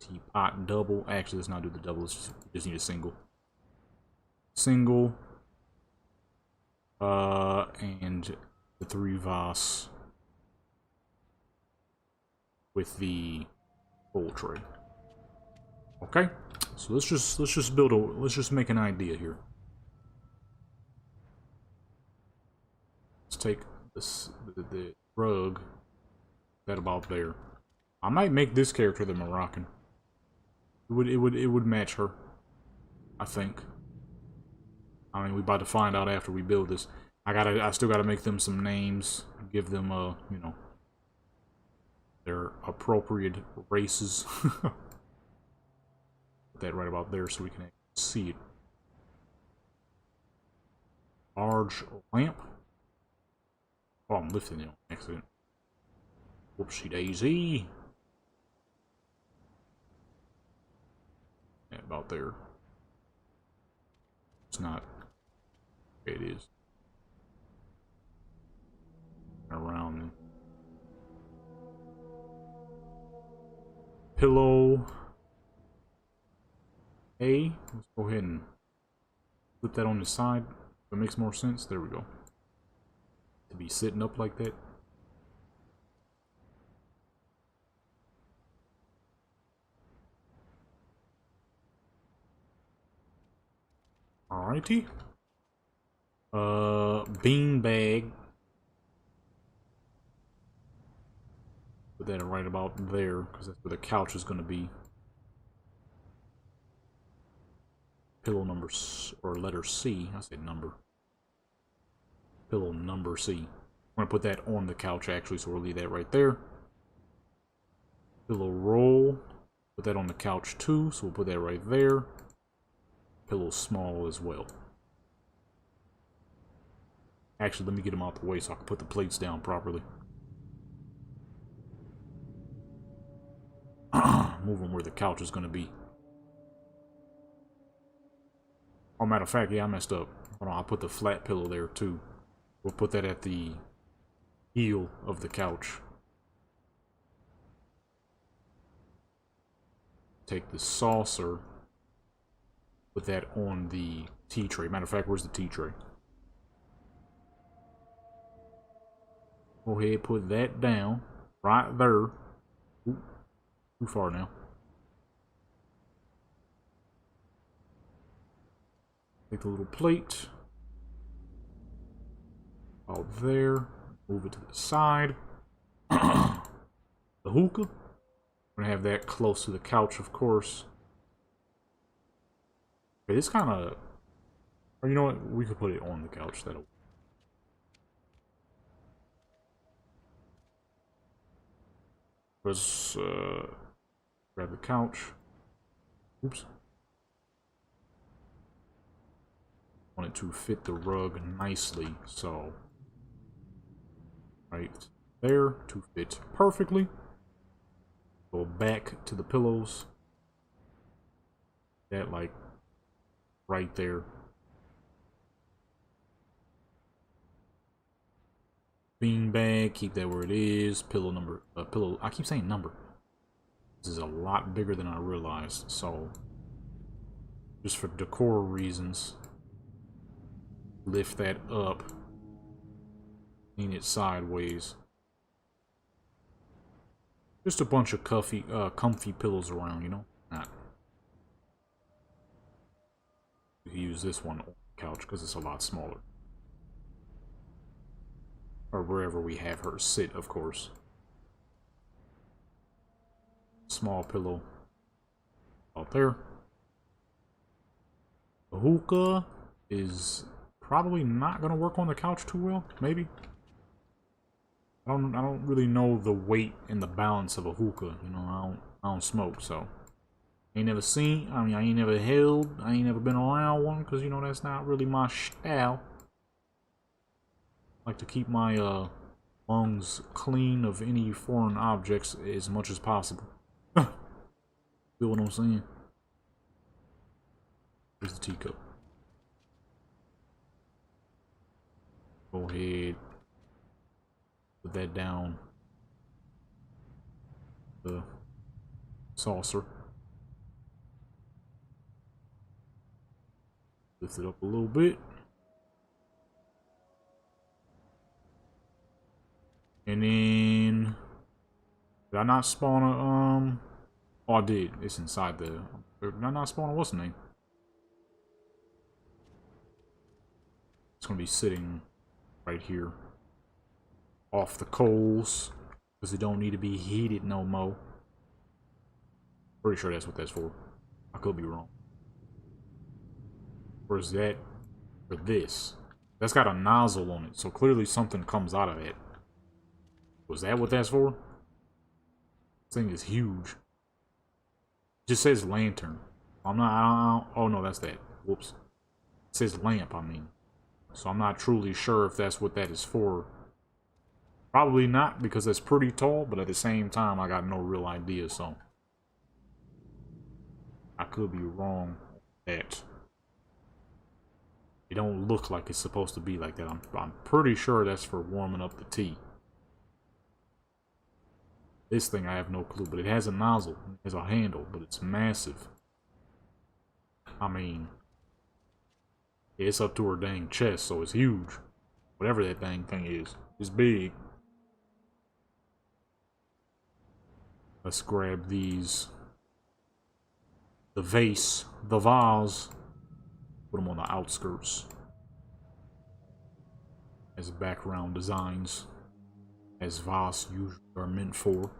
teapot double. Actually, let's not do the double. Let's just need a single. Single. And the 3 vase with the bowl tray. Okay, so let's just make an idea here. Let's take the rug that about there. I might make this character the Moroccan. It would match her, I think. I mean, we about to find out after we build this. I still gotta make them some names, give them you know, their appropriate races. Put that right about there so we can see it. Large lamp. Oh, I'm lifting it on accident. Whoopsie daisy. Yeah, about there. It's not. It is. Around. Pillow. A. Let's go ahead and flip that on the side. If it makes more sense. There we go. To be sitting up like that. Alrighty. Bean bag. Put that right about there, because that's where the couch is going to be. Pillow number, or letter C. I said number. Pillow number C. I'm going to put that on the couch, actually, so we'll leave that right there. Pillow roll. Put that on the couch, too, so we'll put that right there. Pillow small as well. Actually, let me get them out the way so I can put the plates down properly. Move them where the couch is going to be. Oh, matter of fact, yeah, I messed up. Hold on, I'll put the flat pillow there, too. We'll put that at the heel of the couch. Take the saucer. Put that on the tea tray. Matter of fact, where's the tea tray? Go ahead, put that down. Right there. Ooh, too far now. Take the little plate. Out there. Move it to the side. The hookah. We're gonna have that close to the couch, of course. Okay, this kind of... Or you know what? We could put it on the couch. That'll... Let's grab the couch. Oops. Want it to fit the rug nicely, so right there to fit perfectly. Go back to the pillows. That like right there. Beanbag, keep that where it is. Pillow number, pillow. I keep saying number. This is a lot bigger than I realized, so just for decor reasons, lift that up, lean it sideways. Just a bunch of comfy pillows around, you know. Not. Use this one on the couch because it's a lot smaller. Or wherever we have her sit, of course. Small pillow out there. The hookah is probably not gonna work on the couch too well. Maybe. I don't really know the weight and the balance of a hookah. You know, I don't smoke, so ain't never seen. I mean, I ain't never held. I ain't never been around one because you know that's not really my style. I like to keep my lungs clean of any foreign objects as much as possible. Feel what I'm saying? Here's the teacup. Go ahead. Put that down. The saucer. Lift it up a little bit. And then... Did I not spawn a, Oh, I did. It's inside the... Did I not spawn a... What's the name? It's gonna be sitting right here. Off the coals. Because it don't need to be heated no more. Pretty sure that's what that's for. I could be wrong. Or is that for this? That's got a nozzle on it, so clearly something comes out of it. Was that what that's for? This thing is huge. It just says lantern. I'm not, oh no, that's that. Whoops. It says lamp, I mean. So I'm not truly sure if that's what that is for. Probably not, because it's pretty tall, but at the same time, I got no real idea, so. I could be wrong at. It don't look like it's supposed to be like that. I'm pretty sure that's for warming up the tea. This thing, I have no clue, but it has a nozzle. It has a handle, but it's massive. I mean, it's up to her dang chest, so it's huge. Whatever that dang thing is. It's big. Let's grab these. The vase. The vase. Put them on the outskirts. As background designs. As vases usually are meant for.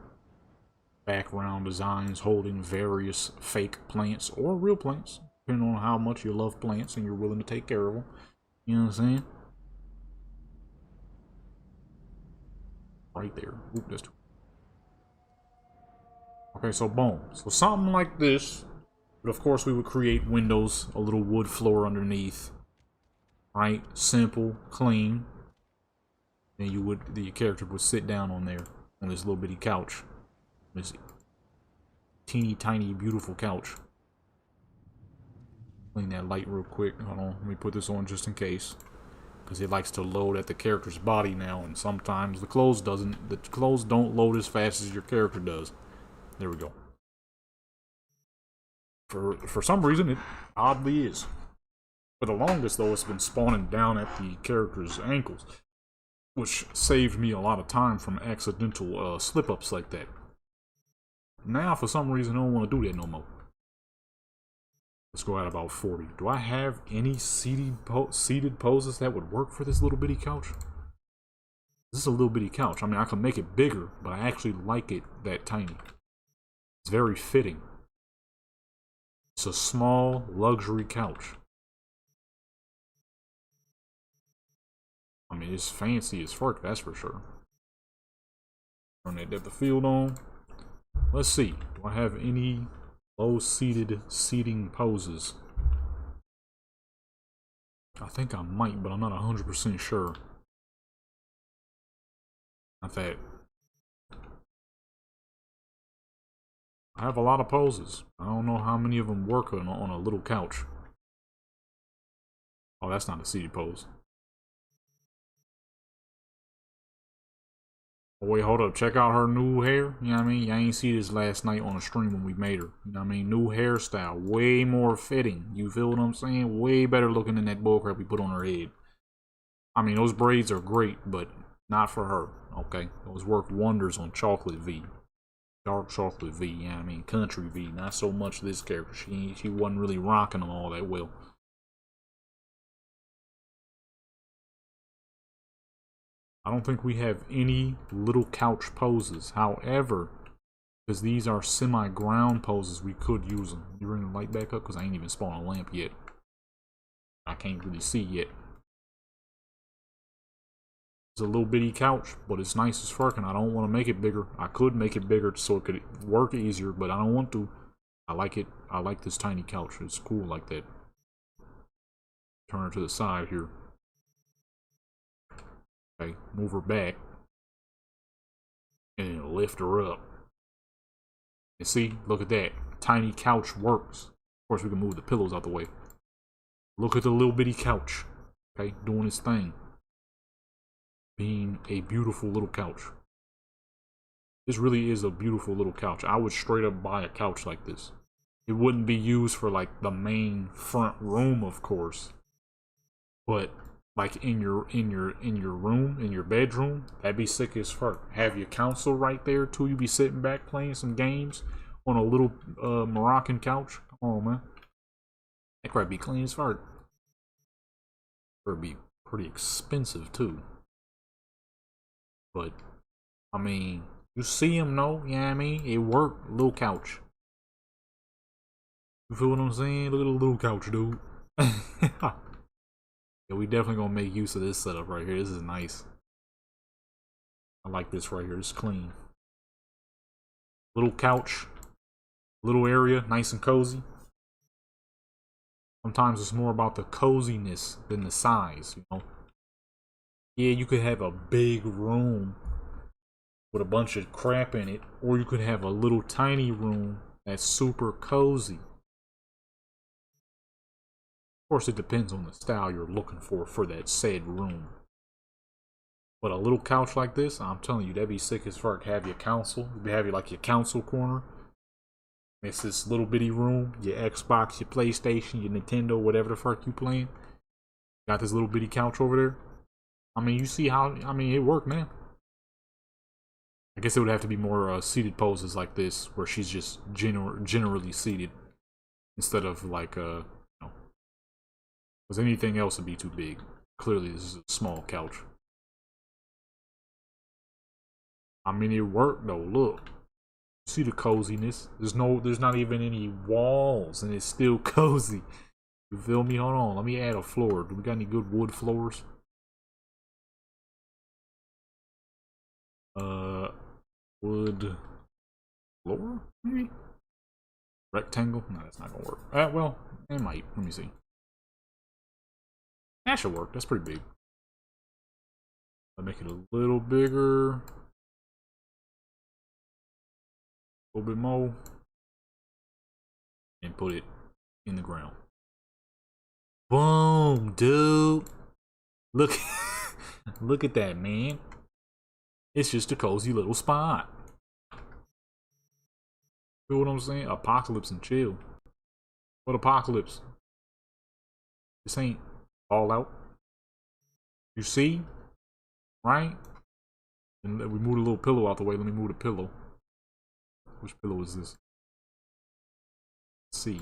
background designs holding various fake plants or real plants, depending on how much you love plants and you're willing to take care of them. You know what I'm saying? Right there. Oop, that's too. Okay, so boom. So something like this. But of course we would create windows, a little wood floor underneath. Right? Simple, clean. And the character would sit down on there on this little bitty couch. This teeny tiny beautiful couch. Clean that light real quick. Hold on, let me put this on just in case. Because it likes to load at the character's body now, and sometimes the clothes don't load as fast as your character does. There we go. For some reason it oddly is. For the longest though, it's been spawning down at the character's ankles, which saved me a lot of time from accidental slip-ups like that. Now for some reason I don't want to do that no more. Let's go at about 40. Do I have any seated poses that would work for this little bitty couch? This is a little bitty couch. I mean, I can make it bigger, but I actually like it that tiny. It's very fitting. It's a small luxury couch. I mean, it's fancy as fuck, that's for sure. Turn that depth of field on. Let's see. Do I have any low-seated seating poses? I think I might, but I'm not 100% sure. Not that. I have a lot of poses. I don't know how many of them work on a little couch. Oh, that's not a seated pose. Oh, wait, hold up. Check out her new hair. You know what I mean? I ain't see this last night on a stream when we made her. You know what I mean? New hairstyle. Way more fitting. You feel what I'm saying? Way better looking than that bullcrap we put on her head. I mean, those braids are great, but not for her. Okay? Those work wonders on Chocolate V. Dark Chocolate V, you know what I mean? Country V. Not so much this character. She wasn't really rocking them all that well. I don't think we have any little couch poses. However, because these are semi-ground poses, we could use them. You bring the light back up? Because I ain't even spawned a lamp yet. I can't really see yet. It's a little bitty couch, but it's nice as fuck, and I don't want to make it bigger. I could make it bigger so it could work easier, but I don't want to. I like it. I like this tiny couch. It's cool like that. Turn her to the side here. Okay, move her back. And then lift her up. And see, look at that. Tiny couch works. Of course, we can move the pillows out the way. Look at the little bitty couch. Okay, doing its thing. Being a beautiful little couch. This really is a beautiful little couch. I would straight up buy a couch like this. It wouldn't be used for like the main front room, of course. But like in your room, in your bedroom, that'd be sick as fuck. Have your console right there too. You be sitting back playing some games on a little Moroccan couch. Come on, man. That might be clean as fuck. It'd be pretty expensive too. But I mean, you see him, no? You know what I mean? It worked. Little couch. You feel what I'm saying? Look at the little couch, dude. Yeah, we definitely gonna make use of this setup right here. This is nice. I like this right here. It's clean. Little couch. Little area. Nice and cozy. Sometimes it's more about the coziness than the size, you know? Yeah, you could have a big room with a bunch of crap in it, or you could have a little tiny room that's super cozy. Of course, it depends on the style you're looking for that said room. But a little couch like this, I'm telling you, that'd be sick as fuck. Have your console, have your console corner. It's this little bitty room, your Xbox, your PlayStation, your Nintendo, whatever the fuck you playing. Got this little bitty couch over there. I mean, you see how, I mean, it worked, man. I guess it would have to be more seated poses like this, where she's just generally seated, instead of like, you know, because anything else would be too big. Clearly, this is a small couch. I mean, it worked though, look. See the coziness. There's not even any walls, and it's still cozy. You feel me? Hold on, let me add a floor. Do we got any good wood floors? Wood floor, maybe? Rectangle? No, that's not gonna work. Well, it might. Let me see. That should work. That's pretty big. I'll make it a little bigger. A little bit more. And put it in the ground. Boom, dude. Look, look at that, man. It's just a cozy little spot. Feel what I'm saying? Apocalypse and chill. What apocalypse? This ain't all out. You see? Right? And we moved a little pillow out the way. Let me move the pillow. Which pillow is this? C.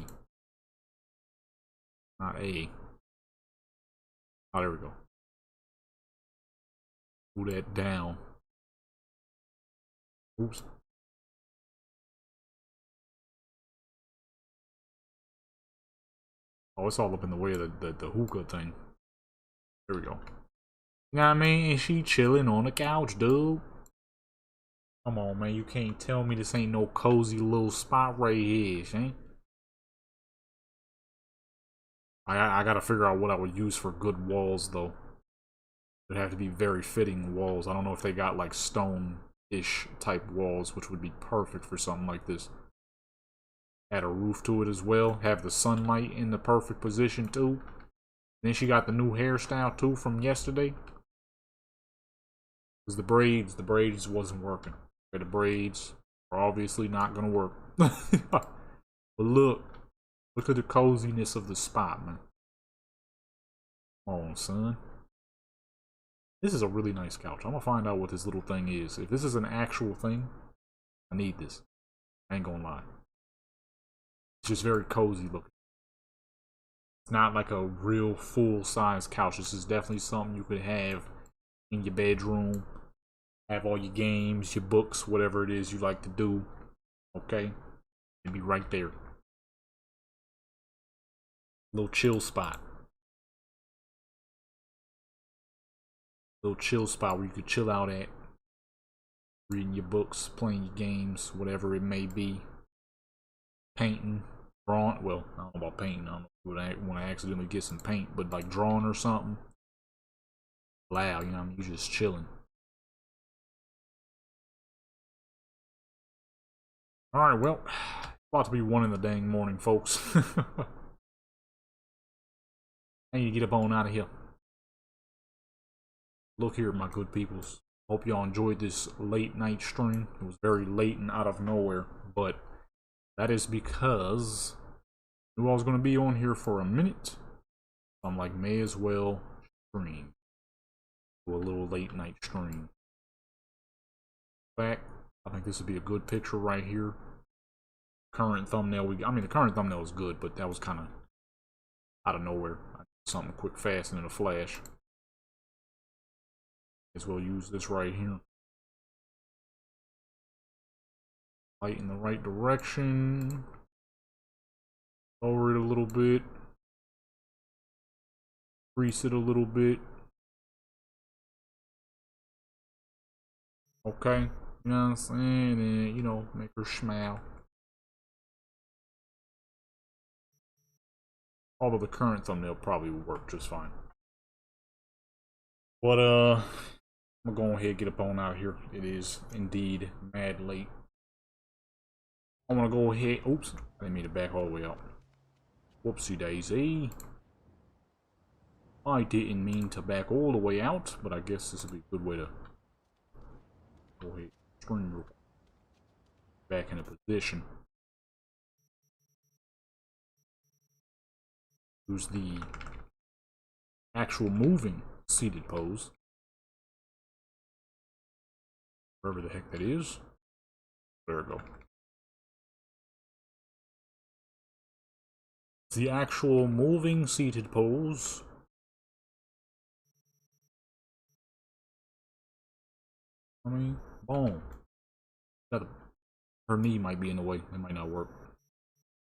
Not A. Oh, there we go. Move that down. Oops. Oh, it's all up in the way of the hookah thing. There we go. You know what I mean? And she chilling on the couch, dude. Come on, man. You can't tell me this ain't no cozy little spot right here, ain't? I gotta figure out what I would use for good walls, though. It'd have to be very fitting walls. I don't know if they got, like, stone-ish type walls, which would be perfect for something like this. Add a roof to it as well. Have the sunlight in the perfect position, too. Then she got the new hairstyle, too, from yesterday. Because the braids wasn't working. The braids are obviously not gonna work. But look at the coziness of the spot, man. Come on, son. This is a really nice couch. I'm gonna find out what this little thing is. If this is an actual thing, I need this. I ain't gonna lie. It's just very cozy looking. It's not like a real full-size couch. This is definitely something you could have in your bedroom. Have all your games, your books, whatever it is you like to do. Okay? It'd be right there. Little chill spot. Little chill spot where you could chill out at. Reading your books, playing your games, whatever it may be. Painting, drawing. Well, I don't know about painting. I don't know if when I accidentally get some paint, but like drawing or something. Loud, you know what I mean? You're just chilling. Alright, well, about to be 1 in the dang morning, folks. I need to get up on out of here. Look here, my good peoples. Hope y'all enjoyed this late night stream. It was very late and out of nowhere, but that is because I knew I was going to be on here for a minute. I'm like, may as well stream. Do a little late night stream. Back. I think this would be a good picture right here. Current thumbnail I mean, the current thumbnail was good, but that was kind of out of nowhere. Something quick, fast, and in a flash. As well use this right here. Light in the right direction. Lower it a little bit. Crease it a little bit. Okay. You know what I'm saying? And, you know, make her smile. Although the current thumbnail probably will work just fine. But, I'm gonna go ahead and get up on out here. It is indeed mad late. I'm gonna go ahead. Oops. I didn't mean to back all the way out. Whoopsie daisy. I didn't mean to back all the way out, but I guess this would be a good way to go ahead and stream back into position. Use the actual moving seated pose. Wherever the heck that is. There we go. The actual moving seated pose. I mean, boom. Got Her knee might be in the way. It might not work.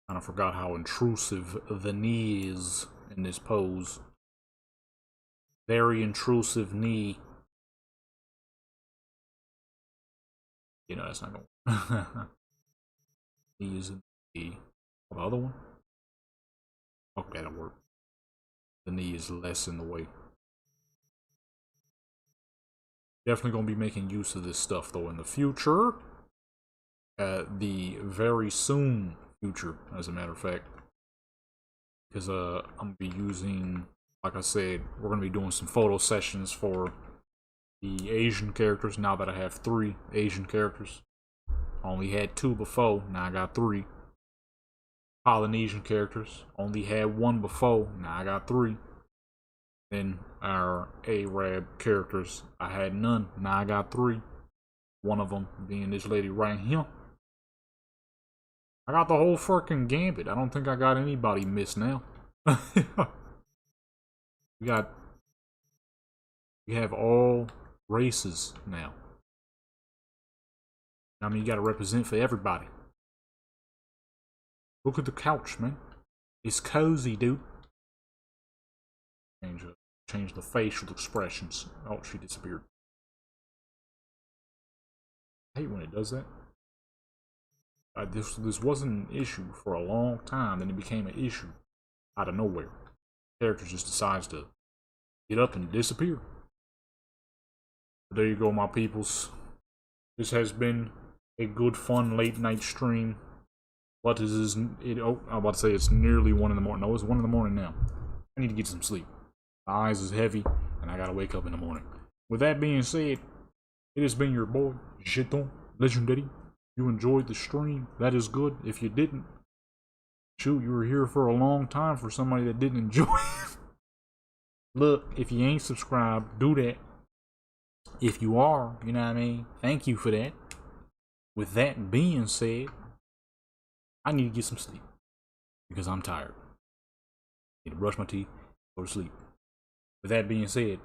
Kind of forgot how intrusive the knee is in this pose. Very intrusive knee. You know, that's not gonna work. Knee is in the knee. The other one? Okay, that'll work. The knee is less in the way. Definitely gonna be making use of this stuff though in the future. The very soon future, as a matter of fact. Because I'm gonna be using, like I said, we're gonna be doing some photo sessions for the Asian characters now that I have 3 Asian characters. I only had 2 before, now I got 3. Polynesian characters, only had 1 before, now I got 3. Then our Arab characters, I had none, now I got 3. One of them being this lady right here. I got the whole freaking gambit. I don't think I got anybody missed now. we have all races now. I mean, you gotta represent for everybody. Look at the couch, man. It's cozy, dude. Change the facial expressions. Oh, she disappeared. I hate when it does that. This wasn't an issue for a long time, then it became an issue out of nowhere. The character just decides to get up and disappear. There you go, my peoples. This has been a good, fun late night stream. What is it? Oh, I'm about to say it's nearly 1 in the morning. No, it's 1 in the morning now. I need to get some sleep. My eyes is heavy, and I gotta wake up in the morning. With that being said, it has been your boy, Jeton Legendary. You enjoyed the stream. That is good. If you didn't, shoot, you were here for a long time for somebody that didn't enjoy it. Look, if you ain't subscribed, do that. If you are, you know what I mean? Thank you for that. With that being said, I need to get some sleep because I'm tired. I need to brush my teeth, go to sleep. With that being said,